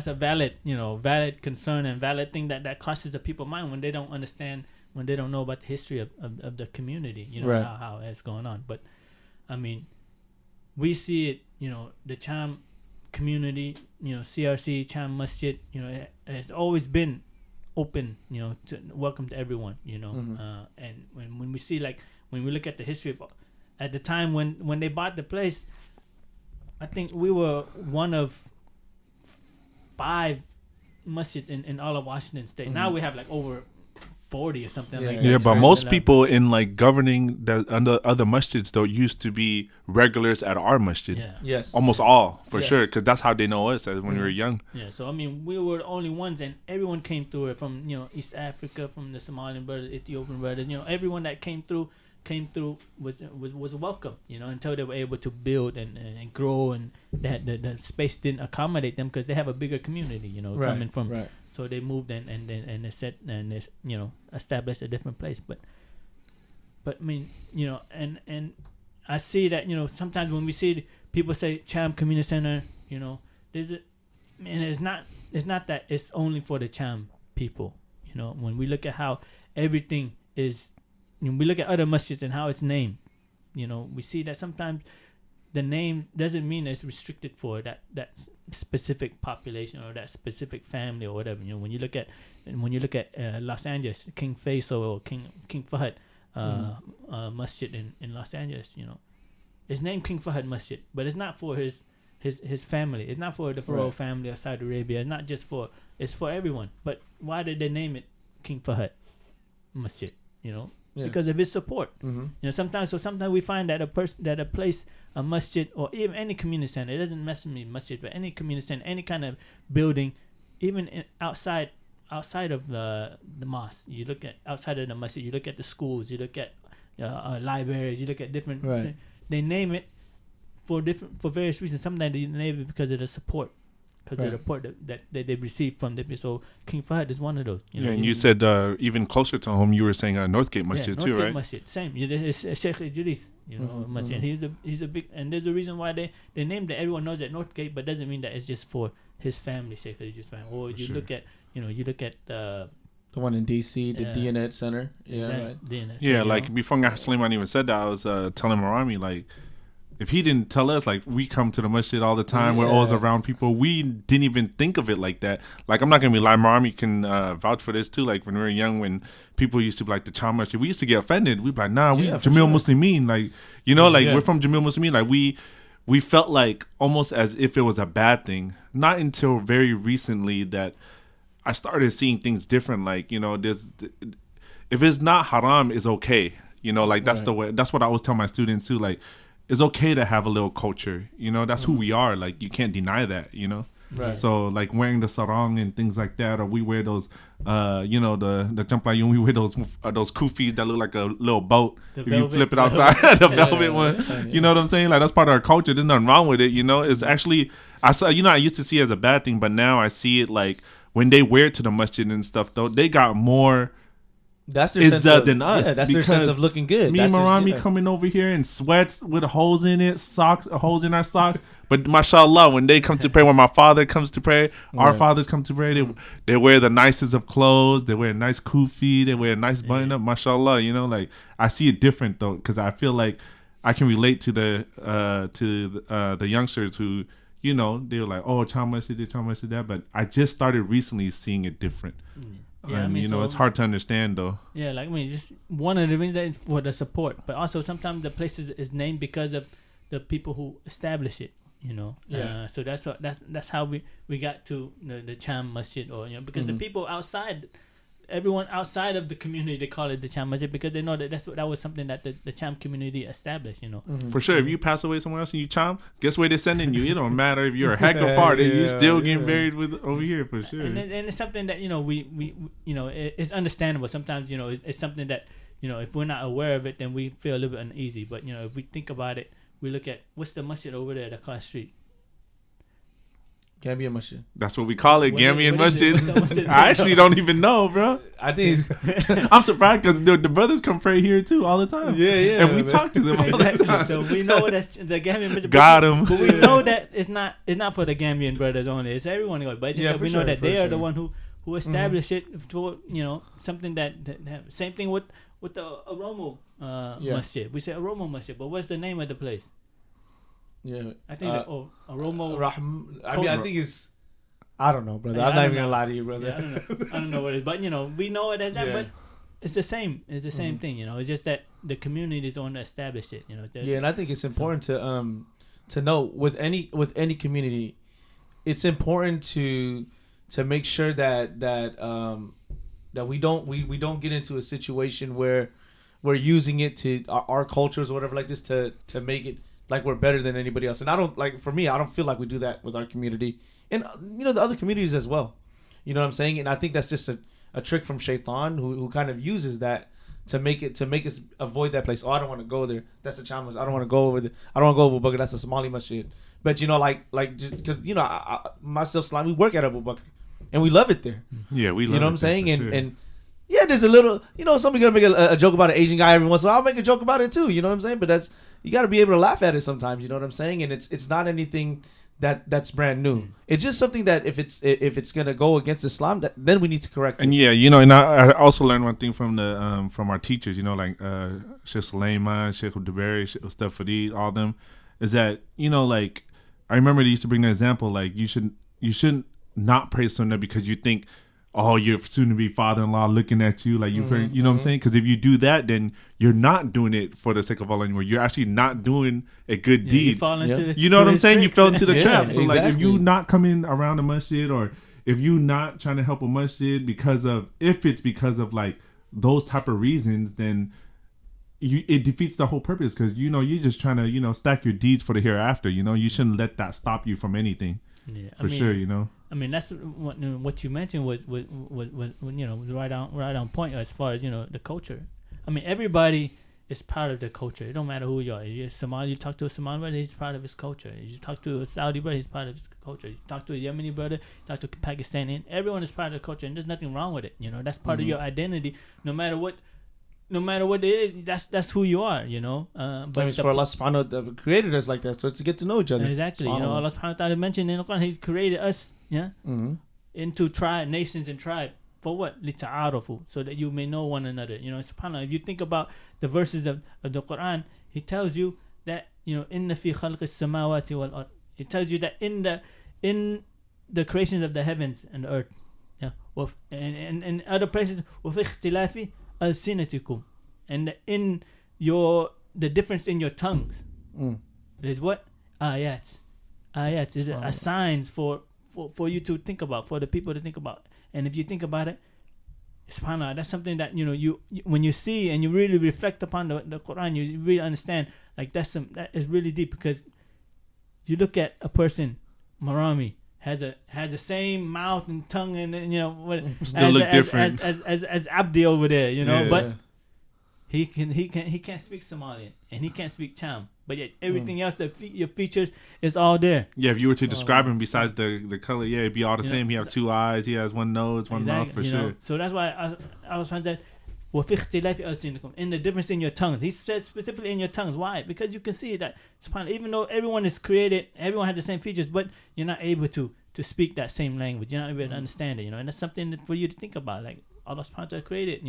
a valid concern and valid thing that crosses the people's mind when they don't understand, when they don't know about the history of the community, you know, right. how it's going on. But I mean, we see it, you know, the Cham community, you know, CRC Cham Masjid, you know, it has always been open, you know, to welcome to everyone, you know. And when we see, like, when we look at the history of, at the time when they bought the place, I think we were one of 5 masjids in all of Washington State. Now we have like over 40 or something like that. Yeah, but most people in like governing the other masjids though used to be regulars at our masjid. Yeah. Yes. Almost all, for Yes. sure, because that's how they know us as when we were young. Yeah, so I mean, we were the only ones, and everyone came through it from, you know, East Africa, from the Somalian brothers, Ethiopian brothers. You know, everyone that came through was welcome. You know, until they were able to build and grow, and that the space didn't accommodate them because they have a bigger community. You know, coming from. Right. So they moved and they set and they, you know, established a different place. But I mean, you know, and I see that, you know, sometimes when we see people say Cham Community Center, you know, and it's not that it's only for the Cham people. You know, when we look at how everything is, when we look at other masjids and how it's named, you know, we see that sometimes the name doesn't mean it's restricted for that specific population or that specific family or whatever. You know, when you look at Los Angeles, King Faisal or King Fahd masjid in Los Angeles, you know, it's named King Fahd Masjid, but it's not for his family. It's not for the royal family of Saudi Arabia. It's not just for, it's for everyone. But why did they name it King Fahd Masjid? You know, because of his support. You know, sometimes we find that a masjid, or even any community center, it doesn't necessarily mean masjid, but any community center, any kind of building, even outside of the mosque, you look at outside of the masjid, you look at the schools, you look at libraries, you look at different. They name it for various reasons. Sometimes they name it because of the support. Because of the support that they received from them. So King Fahd is one of those. You know, and you said even closer to home, you were saying Northgate Masjid too, right? Masjid, same. It's Sheikh Idris, you know, Masjid. He's a big, and there's a reason why they named it. Everyone knows that Northgate, but doesn't mean that it's just for his family, Sheikh Idris family. Or you look at the one in DC, the DNet Center. Yeah, like before Slayman even said that, I was telling Maramy, like, if he didn't tell us, like, we come to the masjid all the time, we're always around people, we didn't even think of it like that. Like, I'm not gonna be lying, Maramy can vouch for this too. Like, when we were young, when people used to be like the Cham masjid, we used to get offended. We'd be like, nah, we Jamil Muslimin, like, you know, like we're from Jamil Muslimin. Like, we felt like almost as if it was a bad thing. Not until very recently that I started seeing things different. Like, you know, if it's not haram, it's okay. You know, like, that's the way. That's what I always tell my students too. Like, it's okay to have a little culture, you know, that's who we are. Like, you can't deny that, you know. So like wearing the sarong and things like that, or we wear those you know, the champayun, we wear those kufis that look like a little boat. If you flip it outside, the velvet one, you know what I'm saying? Like, that's part of our culture. There's nothing wrong with it, you know. It's actually, I used to see it as a bad thing, but now I see it like when they wear it to the masjid and stuff, though, they got more that's their sense of, than us. Yeah, that's their sense of looking good. Me and Maramy coming over here in sweats with holes in it, holes in our socks. But mashallah, when they come to pray, when my father comes to pray, our fathers come to pray, they wear the nicest of clothes. They wear a nice kufi. They wear a nice button up. Mashallah, you know, like, I see it different though, because I feel like I can relate to the youngsters who, you know, they were like, oh, Cham Masjid, that. But I just started recently seeing it different. Yeah, and, you know, it's hard to understand though. Yeah, like, I mean, just one of the reasons that for the support, but also sometimes the place is named because of the people who establish it. You know, so that's how we got to the Cham Masjid, or, you know, because the people outside everyone outside of the community, they call it the Cham Masjid because they know that that was something that the Cham community established. For sure, if you pass away somewhere else and you chom, guess where they're sending you. It don't matter if you're a heck of far, you still getting buried with over here for sure. And it's something that we it's understandable. Sometimes it's something that if we're not aware of it, then we feel a little bit uneasy. But if we think about it, we look at what's the masjid over there across the street. Gambian Masjid. That's what we call it, Gambian Masjid. Masjid? I actually don't even know, bro. I think I'm surprised because the brothers come pray here too all the time. Yeah, and we talk to them all the time. So we know that's the Gambian Masjid. Got him. But we know that it's not for the Gambian brothers only. It's everyone. But just that we know that they are the one who established it for something that same thing with the Oromo Masjid. We say Oromo Masjid, but what's the name of the place? Yeah, I think Oromo. I think it's. I don't know, brother. I'm not even gonna lie to you, brother. Yeah, I don't know what it is, but we know it as that. But it's the same. It's the same thing. It's just that the community is the one that established it. Yeah, and I think it's important to know with any community, it's important to make sure that we don't get into a situation where we're using it to our cultures or whatever like this to make it like we're better than anybody else. And I don't feel like we do that with our community and the other communities as well. You know what I'm saying? And I think that's just a trick from Shaitan who kind of uses that to make us avoid that place. Oh, I don't want to go there. That's the challenge. I don't want to go over there. I don't want to go Abu Bakr. That's a Somali masjid. But just because myself, Sallamy, we work at Abu Bakr and we love it there. Yeah, we love it. You know what I'm saying? And yeah, there's a little, somebody's gonna make a joke about an Asian guy every once in a while. I'll make a joke about it too. You know what I'm saying? But you got to be able to laugh at it sometimes. You know what I'm saying? And it's not anything that's brand new. It's just something that if it's gonna go against Islam, then we need to correct it. And and I also learned one thing from the from our teachers. Like Sheikh Slayman, Sheikh Abdulmalik, Sheikh Ustaz Farid, all them, is that I remember they used to bring the example you shouldn't not pray Sunnah because you think, oh, your soon-to-be father-in-law looking at you you know what I'm saying? Because if you do that, then you're not doing it for the sake of Allah anymore. You're actually not doing a good deed. You fall into you know what I'm saying? You fell into the Yeah, trap. So exactly. if you not coming around a masjid, or if you not trying to help a masjid because of those type of reasons, then it defeats the whole purpose. Because you're just trying to stack your deeds for the hereafter. You shouldn't let that stop you from anything. Yeah, for sure. I mean, that's what you mentioned was right on point as far as the culture. I mean, everybody is part of the culture. It don't matter who you are. You're Somali, you talk to a Somali brother, he's part of his culture. You talk to a Saudi brother, he's part of his culture. You talk to a Yemeni brother, you talk to a Pakistani, everyone is part of the culture, and there's nothing wrong with it. That's part of your identity. No matter what it is, that's who you are. But it's for Allah subhanahu wa ta'ala created us like that, so it's to get to know each other. Exactly. Allah subhanahu wa ta'ala mentioned in the Quran, He created us into nations and tribe. For what? لِتَعَارَفُوا, so that you may know one another. SubhanAllah, if you think about the verses of the Quran, He tells you that إِنَّ فِي خَلْقِ السَّمَاوَاتِ وَالْأَرْضِ. It tells you that in the creations of the heavens and the earth, and other places, وَفِي اخْتِلَافِ أَلْسِنَتِكُمْ, and the difference in your tongues. There's what? Ayats is a signs for you to think about, for the people to think about. And if you think about it, subhanAllah, that's something that you when you see and you really reflect upon the Quran, you really understand that is really deep. Because you look at a person, Maramy has the same mouth and tongue and still look different as Abdi over there, but he can't speak Somalian and he can't speak Cham, but yet everything else, your features is all there. Yeah, if you were to describe him besides the color, it'd be all the same. He has two eyes, he has one nose, one mouth for sure. So that's why I was trying to say, in the difference in your tongues. He said specifically in your tongues. Why? Because you can see that even though everyone is created, everyone has the same features, but you're not able to speak that same language. You're not able to understand it, and that's something for you to think about. Like Allah subhanahu wa ta'ala created,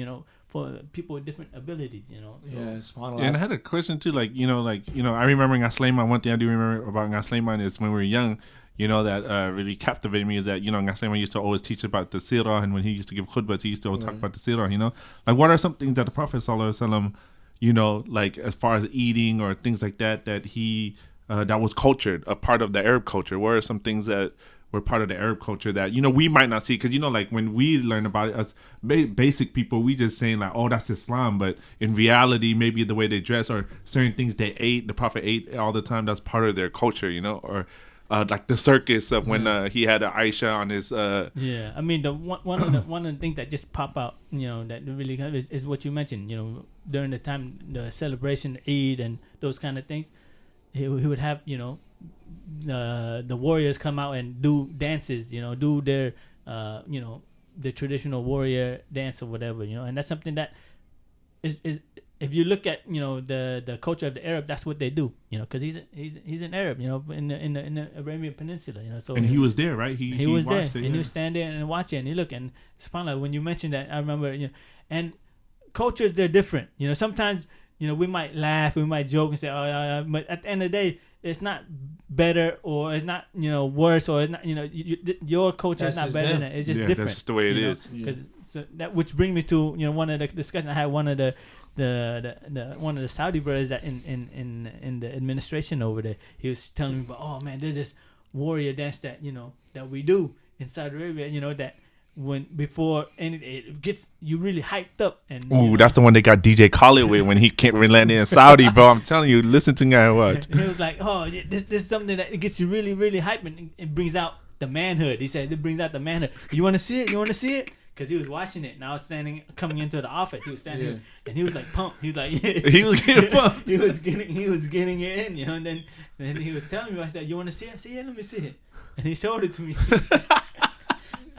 for people with different abilities, So. Yeah, subhanAllah. And I had a question too, I remember Slayman. One thing I do remember about Slayman is when we were young, that really captivated me is that, Slayman used to always teach about the seerah, and when he used to give khutbahs, he used to always talk about the seerah, what are some things that the Prophet sallallahu alaihi wasallam, as far as eating or things like that he that was cultured, a part of the Arab culture? What are some things that were part of the Arab culture that, you know, we might not see? Because, you know, like when we learn about it as basic people, we just saying like, oh, that's Islam. But in reality, maybe the way they dress or certain things they ate, the Prophet ate all the time, that's part of their culture, you know? Or like the circus of when he had Aisha on his... Yeah, I mean, one of the things that just pop out, you know, that really is what you mentioned, you know, during the time, the celebration, Eid and those kind of things, he would have, you know, the warriors come out and do dances, you know, do their, you know, the traditional warrior dance or whatever, you know, and that's something that is if you look at, you know, the culture of the Arab, that's what they do, you know, because he's an Arab, you know, in the Arabian Peninsula, you know. So and he was there, right? He was there, watched it, and he would stand there and watch it, and he look, and subhanAllah, when you mentioned that, I remember, you know, and cultures, they're different, you know. Sometimes, you know, we might laugh, we might joke and say, oh, but at the end of the day, it's not better or it's not, you know, worse, or it's not, you know, your culture is not better than it. It's just different. That's just the way it is. Because so that, which brings me to, you know, one of the discussions I had, one of the one of the Saudi brothers that in the administration over there, he was telling me about, oh man, there's this warrior dance that, you know, that we do in Saudi Arabia, you know, that when before it gets you really hyped up. And ooh, that's the one they got DJ Khaled with when he can't land in Saudi, bro. I'm telling you, listen to guy and watch. He was like, oh, this is something that it gets you really, really hyped, and it brings out the manhood. He said it brings out the manhood. You want to see it? You want to see it? Because he was watching it, and I was coming into the office. He was standing here, and he was like pumped. He was like, yeah. He was getting pumped. he was getting it in, you know. And then he was telling me, I said, you want to see it? I said, yeah, let me see it. And he showed it to me.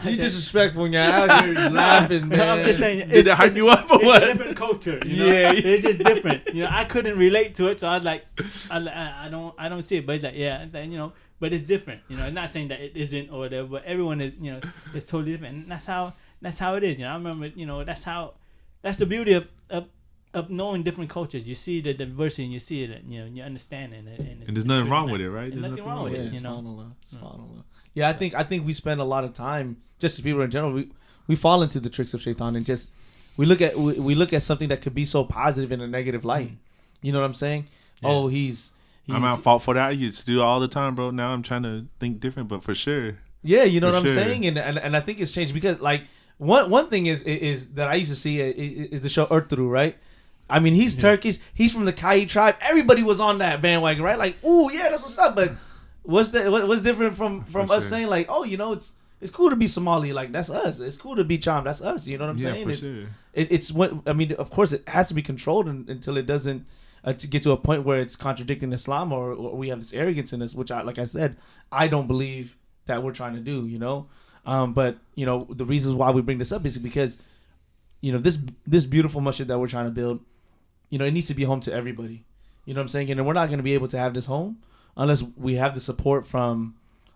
You disrespectful when you're out here laughing, man. I'm just saying, did it hype you up or what? It's a different culture, you know? Yeah, it's just different. You know, I couldn't relate to it, so I was like, I don't see it. But it's like, yeah, it's like, you know, but it's different. You know, it's not saying that it isn't or whatever, but everyone is, you know, it's totally different. And that's how it is. You know, I remember, you know, that's the beauty of knowing different cultures. You see the diversity and you see it, and, you know, and you understand it. And there's nothing wrong with it, right? There's nothing wrong with it, you know. Yeah, I think we spend a lot of time, just as people in general, we fall into the tricks of shaitan, and just we look at something that could be so positive in a negative light. You know what I'm saying? Yeah. Oh, he's I'm at fault for that. I used to do it all the time, bro. Now I'm trying to think different, but for sure. Yeah, you know what I'm saying? And I think it's changed because, like, one thing is that I used to see is the show Ertuğrul, right? I mean, he's Turkish. He's from the Kai tribe. Everybody was on that bandwagon, right? Like, ooh, yeah, that's what's up. But what's different from us saying, like, oh, you know, it's cool to be Somali, like, that's us. It's cool to be Cham, that's us. You know what I'm saying? It's what I mean. Of course, it has to be controlled until it doesn't to get to a point where it's contradicting Islam or we have this arrogance in us, which like I said, I don't believe that we're trying to do. You know, but you know, the reasons why we bring this up is because, you know, this beautiful masjid that we're trying to build, you know, it needs to be home to everybody. You know what I'm saying? And we're not going to be able to have this home unless we have the support from,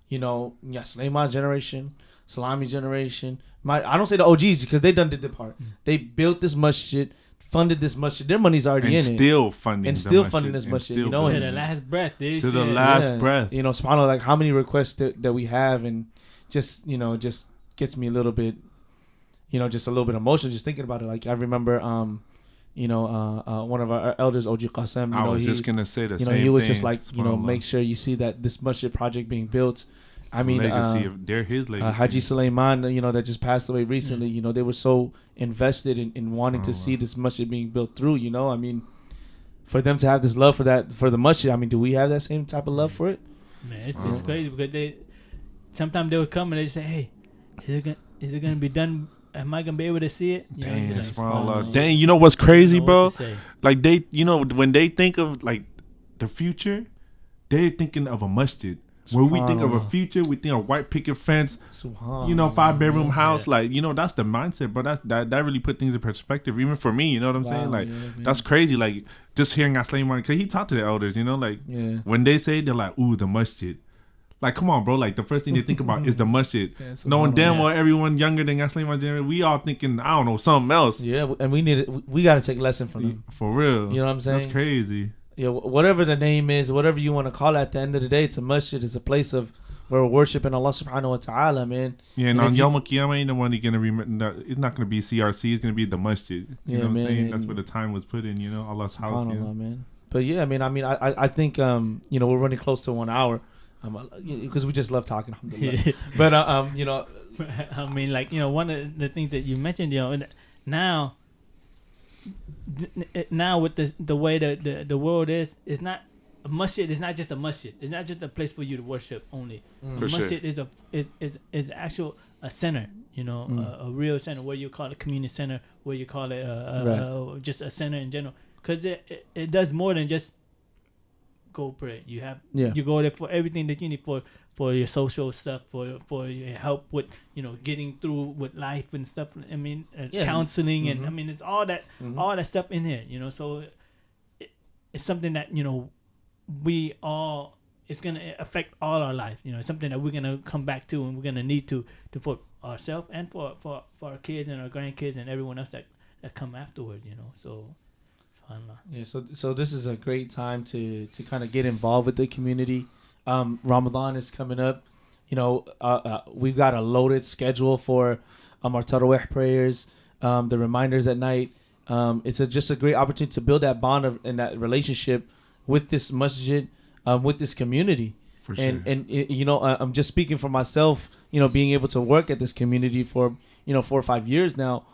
you know, Slayman generation, Sallamy generation. I don't say the OGs because they done did their part. They built this masjid, funded this masjid. Their money's already in it. Still funding this masjid. You know, to the last breath. To the last breath. You know, subhanAllah, like how many requests that we have, and just, you know, just gets me a little bit, you know, just a little bit emotional just thinking about it. Like I remember, you know, one of our elders, OG Qasem, you know, I was just gonna say the same thing. He was just like, you know, make sure you see that this masjid project being built. I mean, they're his legacy. Haji Slayman, you know, that just passed away recently. You know, they were so invested in wanting to see this masjid being built through. You know, I mean, for them to have this love for the masjid, I mean, do we have that same type of love for it? Man, it's crazy because sometimes they would come and they say, "Hey, is it gonna be done? Am I gonna be able to see it?" You Dang, you know what's crazy, bro? Like they, you know, when they think of like the future, they're thinking of a masjid. When we think of a future, we think of white picket fence, you know, 5-bedroom house. Like, you know, that's the mindset, but that really put things in perspective, even for me. You know what I'm saying? Like, that's crazy. Like, just hearing Slayman, because he talked to the elders, you know, like, when they say, they're like, ooh, the masjid. Like, come on, bro. Like, the first thing they think about is the masjid. Knowing damn well everyone younger than Slayman, we all thinking, I don't know, something else. Yeah, and we got to take a lesson from them. For real. You know what I'm saying? That's crazy. Yeah, whatever the name is, whatever you want to call it, at the end of the day, it's a masjid. It's a place of where we're worshiping Allah subhanahu wa ta'ala, man. Yeah, and on Yom Qiyamah, ain't no one going to remember. It's not going to be CRC. It's going to be the masjid. You know what I'm saying? That's where the time was put in, you know, Allah's house. SubhanAllah, man. But yeah, I think we're running close to 1 hour, because we just love talking. Alhamdulillah. But I mean, like, one of the things that you mentioned, now with the way the world is not a masjid. Is not just a masjid. It's not just a place for you to worship only. For A masjid sure. is actual a center. A real center, where you call it community center, where you call it just a center in general, because it does more than just go pray. You go there for everything that you need for your social stuff, for your help with getting through with life and stuff. I mean, counseling and I mean, it's all that stuff in here. So it's something that we all, it's gonna affect all our life. It's something that we're gonna come back to, and we're gonna need to for ourselves and for our kids and our grandkids and everyone else that come afterwards. So. Yeah, so this is a great time to kind of get involved with the community. Ramadan is coming up. We've got a loaded schedule for our Tarawih prayers, the reminders at night. It's just a great opportunity to build that bond and that relationship with this masjid, with this community. For sure. And I'm just speaking for myself. Being able to work at this community for 4 or 5 years now,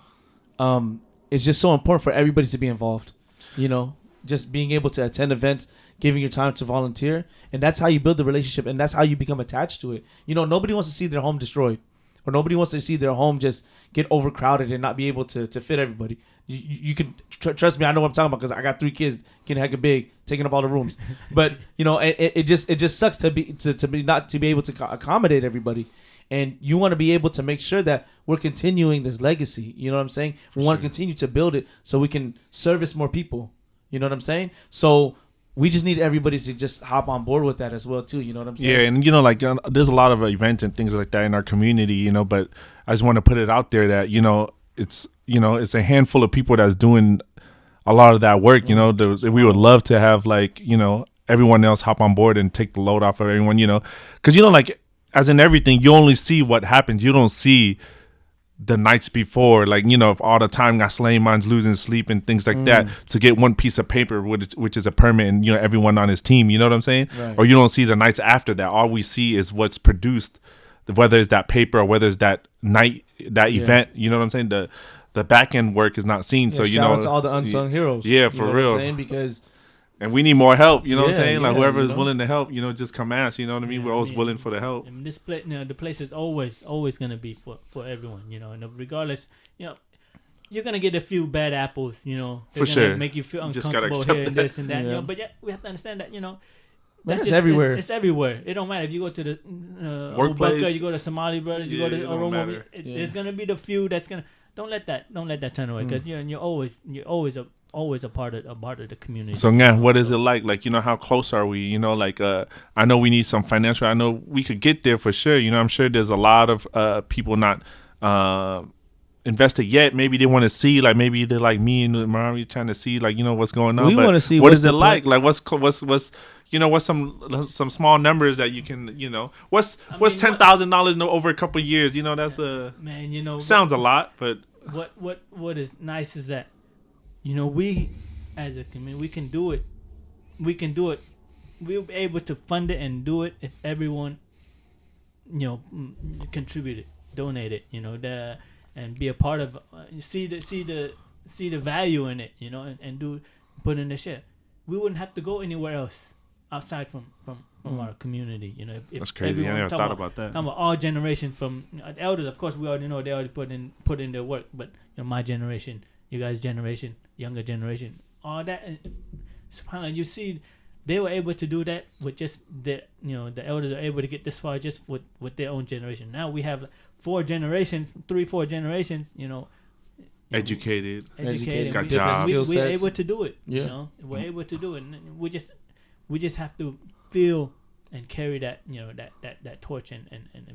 it's just so important for everybody to be involved. Just being able to attend events, giving your time to volunteer, and that's how you build the relationship, and that's how you become attached to it. Nobody wants to see their home destroyed, or nobody wants to see their home just get overcrowded and not be able to fit everybody. You can trust me, I know what I'm talking about, because I got 3 kids getting hecka big, taking up all the rooms. But it just sucks to be not to be able to accommodate everybody. And you want to be able to make sure that we're continuing this legacy. You know what I'm saying? We want to continue to build it so we can service more people. You know what I'm saying? So we just need everybody to just hop on board with that as well, too. You know what I'm saying? Yeah, and there's a lot of events and things like that in our community, but I just want to put it out there that, it's a handful of people that's doing a lot of that work. We would love to have, everyone else hop on board and take the load off of everyone, because, as in everything, you only see what happens. You don't see the nights before, if all the time got Slayman's losing sleep and things like that to get one piece of paper, which is a permit, and, everyone on his team, you know what I'm saying? Right. Or you don't see the nights after that. All we see is what's produced, whether it's that paper or whether it's that night, that event, you know what I'm saying? The back end work is not seen. So, shout out to all the unsung heroes. Yeah, for real. What I'm saying? Because... And we need more help, you know what I'm saying? Like, whoever is willing to help, just come ask, you know what I mean? We're always willing for the help. And this place, the place is always going to be for everyone, and regardless, you're going to get a few bad apples, They're for sure. Make you feel uncomfortable here and this and that, Yeah. But we have to understand that, That's just everywhere. It's everywhere. It don't matter if you go to the workplace, Ubaka, you go to Somali Brothers, you go to Oromo. There's going to be the few that's going to... Don't let that turn away, because you're always a part of the community. So what is it like? How close are we? I know we need some financial. I know we could get there for sure. I'm sure there's a lot of people not invested yet. Maybe they want to see, maybe they're like me and Maramy trying to see, what's going on. We want to see what is it like? What's what's some small numbers that you can, what's $10,000 over a couple of years? That's man. Sounds a lot, but what is nice is that, we as a community, we can do it. We'll be able to fund it and do it if everyone, contribute it, donate it, and be a part of, see the value in it, and put in the share. We wouldn't have to go anywhere else outside from our community, If that's crazy. I never thought about that. Talking about all generations from the elders, of course, we already know they already put in their work, but my generation, you guys' generation, younger generation, all that. And subhanAllah, you see, they were able to do that with just the elders are able to get this far just with their own generation. Now we have 4 generations, 3-4 generations, educated, got jobs. We're able to do it. Yeah. We're able to do it. And we just have to feel and carry that that torch and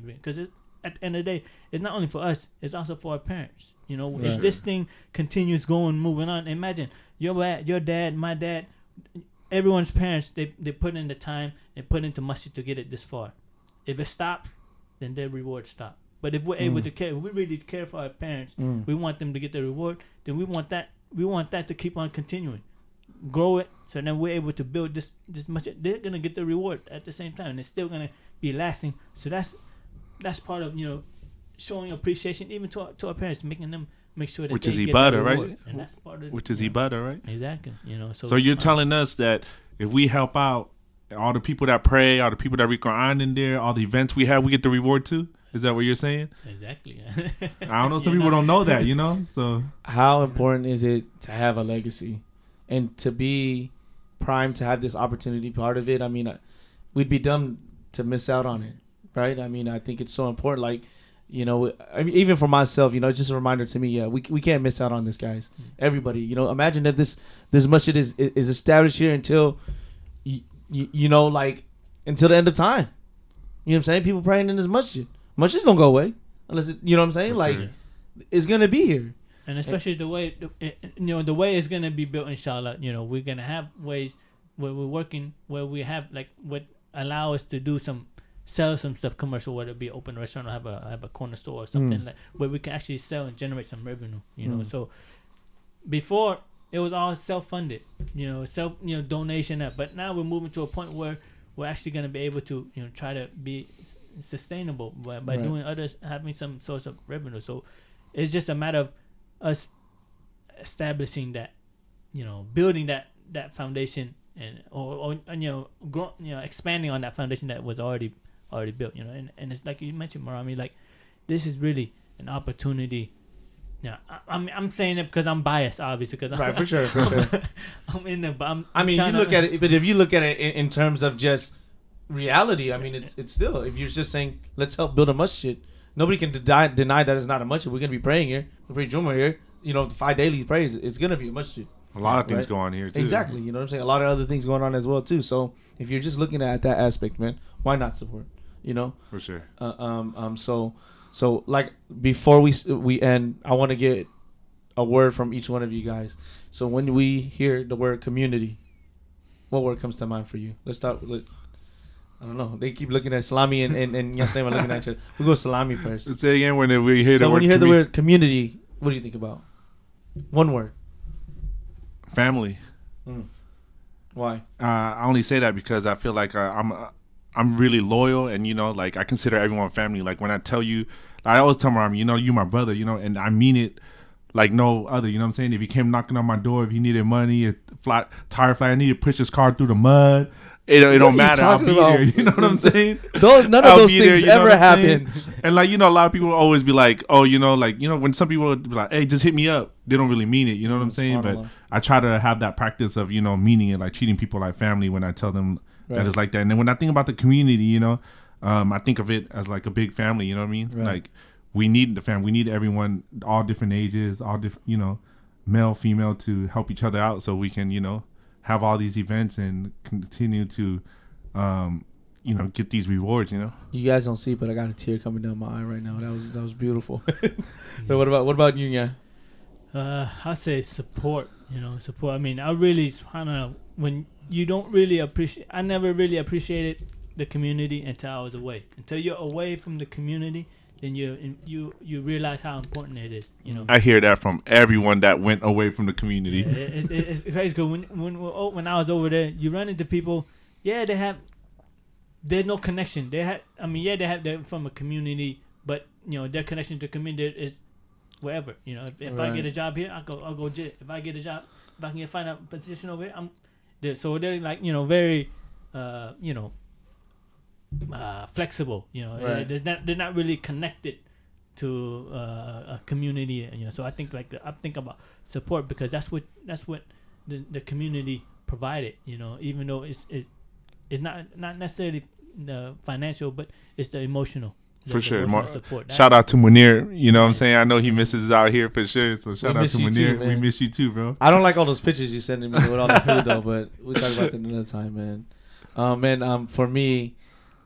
because at the end of the day, it's not only for us, it's also for our parents. If this thing continues moving on, imagine your dad, my dad, everyone's parents, they put in the time and put into masjid to get it this far. If it stops, then their reward stops. But if we're able to care, if we really care for our parents, we want them to get the reward, then we want that to keep on continuing. grow it. So then we're able to build this much. They're gonna get the reward at the same time, and it's still gonna be lasting. So that's part of showing appreciation even to our parents, making them make sure that Which they is get ibadah, the right? reward. And that's part of Which is ibadah, right? Exactly. So you're telling us that if we help out all the people that pray, all the people that read Quran in there, all the events we have, we get the reward too? Is that what you're saying? Exactly. I don't know. Some people don't know that, So How important is it to have a legacy and to be primed to have this opportunity part of it? I mean, we'd be dumb to miss out on it, right? I mean, I think it's so important. Like, I mean, even for myself, it's just a reminder to me. Yeah, we can't miss out on this, guys. Everybody, imagine that this masjid is established here until, like until the end of time. You know what I'm saying? People praying in this masjid. Masjids don't go away unless you know what I'm saying. Like, it's gonna be here. And especially the way the way it's gonna be built, inshallah. We're gonna have ways where we're working, where we have like what allow us to sell some stuff commercial, whether it be open restaurant or have a corner store or something like where we can actually sell and generate some revenue. So before it was all self-funded, donation up. But now we're moving to a point where we're actually gonna be able to try to be sustainable by doing others having some source of revenue. So it's just a matter of us establishing that, building that foundation and or expanding on that foundation that was already built. And it's like you mentioned, Maramy, like this is really an opportunity. Yeah, I'm saying it because I'm biased, obviously. Because right, for sure. I'm in there, but you look at it, but if you look at it in terms of just reality, I mean, it's still, if you're just saying let's help build a masjid, nobody can deny that it's not a masjid. We're gonna be praying here, we pray Jummah here. The 5 daily praise, it's gonna be a masjid. A lot of things go on here too. Exactly, you know what I'm saying. A lot of other things going on as well too. So if you're just looking at that aspect, man, why not support? For sure. So like before we end, I want to get a word from each one of you guys. So when we hear the word community, what word comes to mind for you? Let's start with. I don't know. They keep looking at Sallamy and Slayman looking at you. We'll go Sallamy first. Let's say again when we hear so the word. When you hear the word community, what do you think about? One word. Family. Why? I only say that because I feel like I'm really loyal, and like I consider everyone family. Like when I tell you, I always tell Maramy, you my brother, and I mean it like no other. You know what I'm saying? If he came knocking on my door, if he needed money, tire flat, I need to push his car through the mud. It don't matter. I'll be there. You know what I'm saying? None of those things ever happen. And like a lot of people always be like, oh, when some people be like, hey, just hit me up. They don't really mean it. You know what I'm saying? But I try to have that practice of meaning it, like treating people like family when I tell them that it's like that. And then when I think about the community, I think of it as like a big family. You know what I mean? Right. Like we need the family. We need everyone, all different ages, all different, male, female, to help each other out so we can, have all these events and continue to, get these rewards. You guys don't see it, but I got a tear coming down my eye right now. That was beautiful. But what about you, yeah? I say support. Support. I mean, I really, I don't know, when you don't really appreciate. I never really appreciated the community until I was away. Until you're away from the community, then you realize how important it is. I hear that from everyone that went away from the community. Yeah, it's crazy because when I was over there, you run into people. Yeah, there's no connection. They have from a community, but their connection to community is wherever. If I get a job here, I'll go jet. If I get a job, if I can find a position over here, I'm there. So they're like very flexible. Right. They're not really connected to a community. So I think I think about support because that's what the community provided. Even though it's not necessarily the financial, but it's the emotional. For sure. Support. Shout out to Munir. You know what I'm saying? I know he misses out here for sure. So shout out to Munir. Too, we miss you too, bro. I don't like all those pictures you sending me with all the food though, but we'll talk about that another time, man. For me,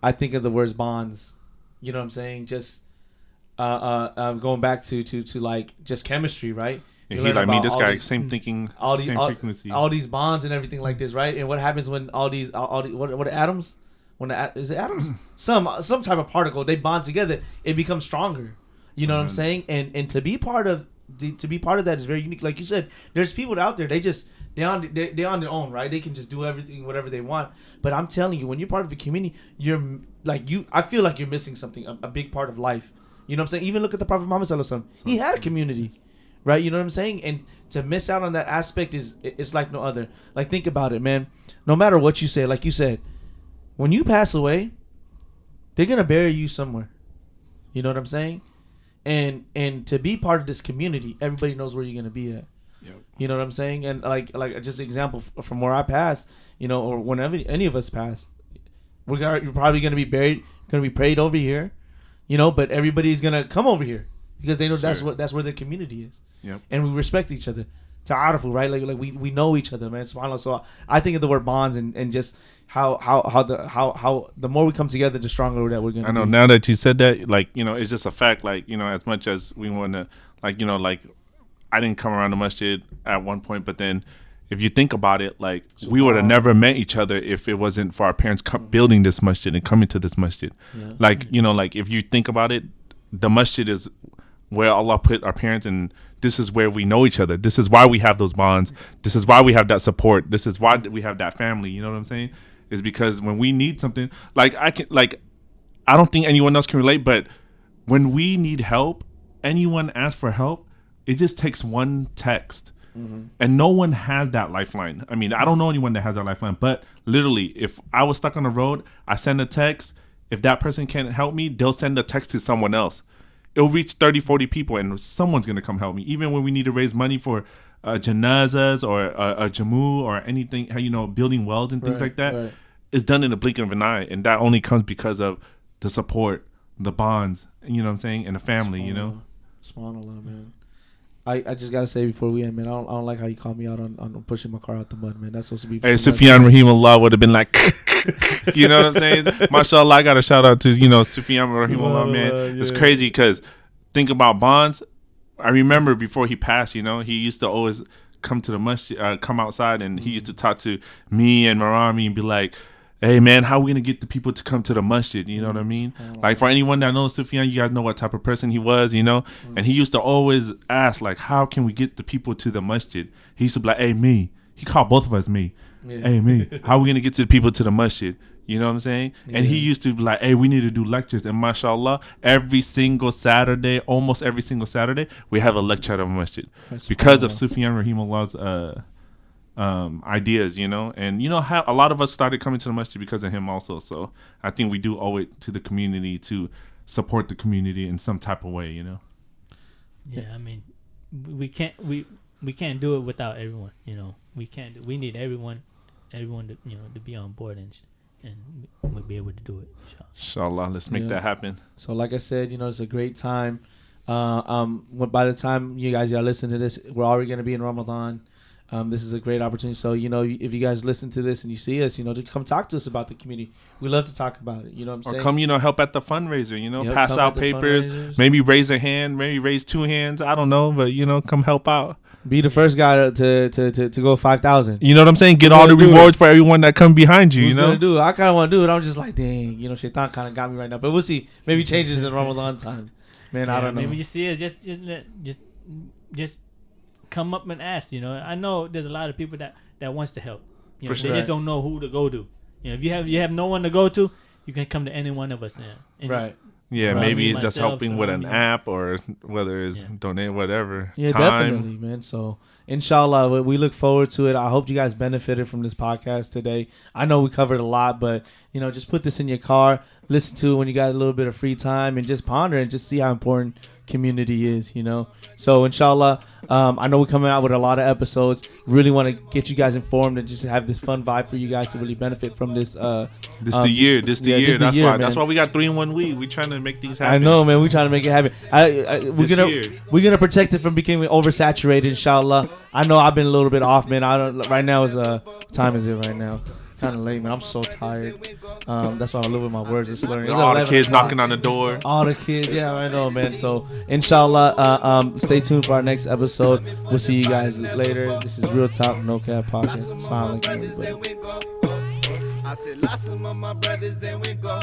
I think of the words bonds. You know what I'm saying? Just going back to like just chemistry, right? And he's like me, this guy, same thinking, same frequency. All these bonds and everything like this, right? And what happens when all these what are atoms? Is it atoms? some type of particle, they bond together, it becomes stronger. You know what I'm saying? And to be part of that is very unique. Like you said, there's people out there, they They on their own, right? They can just do everything, whatever they want. But I'm telling you, when you're part of a community, I feel like you're missing something, a big part of life. You know what I'm saying? Even look at the Prophet Muhammad sallallahu alaihi wasallam. He had a community, right? You know what I'm saying? And to miss out on that aspect it's like no other. Like, think about it, man. No matter what you say, like you said, when you pass away, they're gonna bury you somewhere. You know what I'm saying? And to be part of this community, everybody knows where you're gonna be at. Yep. You know what I'm saying? And like just an example from where I passed, you know, or whenever any of us pass, you're probably gonna be buried, gonna be prayed over here, you know. But everybody's gonna come over here because they know that's where the community is. Yep. And we respect each other. Ta'arufu, right? Like we know each other, man. SubhanAllah. So I think of the word bonds and just how the more we come together, the stronger that we're gonna. I know. Be. Now that you said that, like, you know, it's just a fact. Like, you know, as much as we want to, like, you know, like, I didn't come around the masjid at one point, but then if you think about it, like, we would have never met each other if it wasn't for our parents building this masjid and coming to this masjid. Yeah. Like, you know, like, if you think about it, the masjid is where Allah put our parents, and this is where we know each other. This is why we have those bonds. This is why we have that support. This is why we have that family. You know what I'm saying? Is because when we need something, like, I don't think anyone else can relate, but when we need help, anyone asks for help, it just takes one text. Mm-hmm. And no one has that lifeline. I mean, I don't know anyone that has that lifeline, but literally, if I was stuck on the road, I send a text. If that person can't help me, they'll send a text to someone else. It'll reach 30, 40 people, and someone's going to come help me. Even when we need to raise money for janazas or a jamu or anything, you know, building wells and things like that, it's done in the blink of an eye. And that only comes because of the support, the bonds, you know what I'm saying, and the family, you know. SubhanAllah, man. I just gotta say before we end, man, I don't like how you called me out on pushing my car out the mud, man. That's supposed to be. Hey, Sufyan Rahimullah would have been like, you know what I'm saying? Mashallah, I got a shout out to, you know, Sufyan Rahimullah, man. Yeah. It's crazy because think about bonds. I remember before he passed, you know, he used to always come to the masjid, come outside, and he used to talk to me and Maramy and be like, hey, man, how are we going to get the people to come to the masjid? You know what I mean? Like, for anyone that knows Sufyan, you guys know what type of person he was, you know? And he used to always ask, like, how can we get the people to the masjid? He used to be like, hey, me. He called both of us me. Yeah. Hey, me. How are we going to get to the people to the masjid? You know what I'm saying? Yeah. And he used to be like, hey, we need to do lectures. And mashallah, every single Saturday, almost every single Saturday, we have a lecture at a masjid. Because of Sufyan Rahimullah's ideas, you know, and you know how a lot of us started coming to the masjid because of him also. So I think we do owe it to the community to support the community in some type of way, you know. Yeah, I mean, we can't do it without everyone, you know. We need everyone to, you know, to be on board and we'll be able to do it. Inshallah, let's make that happen. So like I said, you know, it's a great time. By the time you guys are listening to this, we're already going to be in Ramadan. This is a great opportunity. So, you know, if you guys listen to this and you see us, you know, to come talk to us about the community. We love to talk about it. You know what I'm saying? Or come, you know, help at the fundraiser, you know, pass out papers, maybe raise a hand, maybe raise 2 hands. I don't know, but, you know, come help out. Be the first guy to go 5,000. You know what I'm saying? Get all the rewards for everyone that come behind you, you know? Gonna do it? I kind of want to do it. I'm just like, dang, you know, Shaitan kind of got me right now. But we'll see. Maybe changes in Ramadan time. Man, I don't know. Maybe you see it, just come up and ask, you know. I know there's a lot of people that wants to help. You know, they just don't know who to go to. You know, if you have no one to go to, you can come to any one of us. Right. Yeah, maybe just helping with an app or whether it's donate whatever. Yeah, definitely, man. So, inshallah, we look forward to it. I hope you guys benefited from this podcast today. I know we covered a lot, but, you know, just put this in your car, listen to it when you got a little bit of free time, and just ponder and just see how important community is, you know. So inshallah, I know we're coming out with a lot of episodes. Really want to get you guys informed and just have this fun vibe for you guys to really benefit from this. This the year. That's why we got 3 in 1 week. We trying to make these happen. I know, man. We trying to make it happen. We're gonna protect it from becoming oversaturated. Inshallah. I know I've been a little bit off, man. Right now is what time is it right now? Kind of late, man. I'm so tired. That's why I'm a little bit my words are slurring. All the kids knocking on the door. All the kids, yeah, I know, man. So, inshallah, stay tuned for our next episode. We'll see you guys later. This is Real Talk No Cap Podcast. Assalamu alaikum, everybody. I said, lots of my brothers, then we go.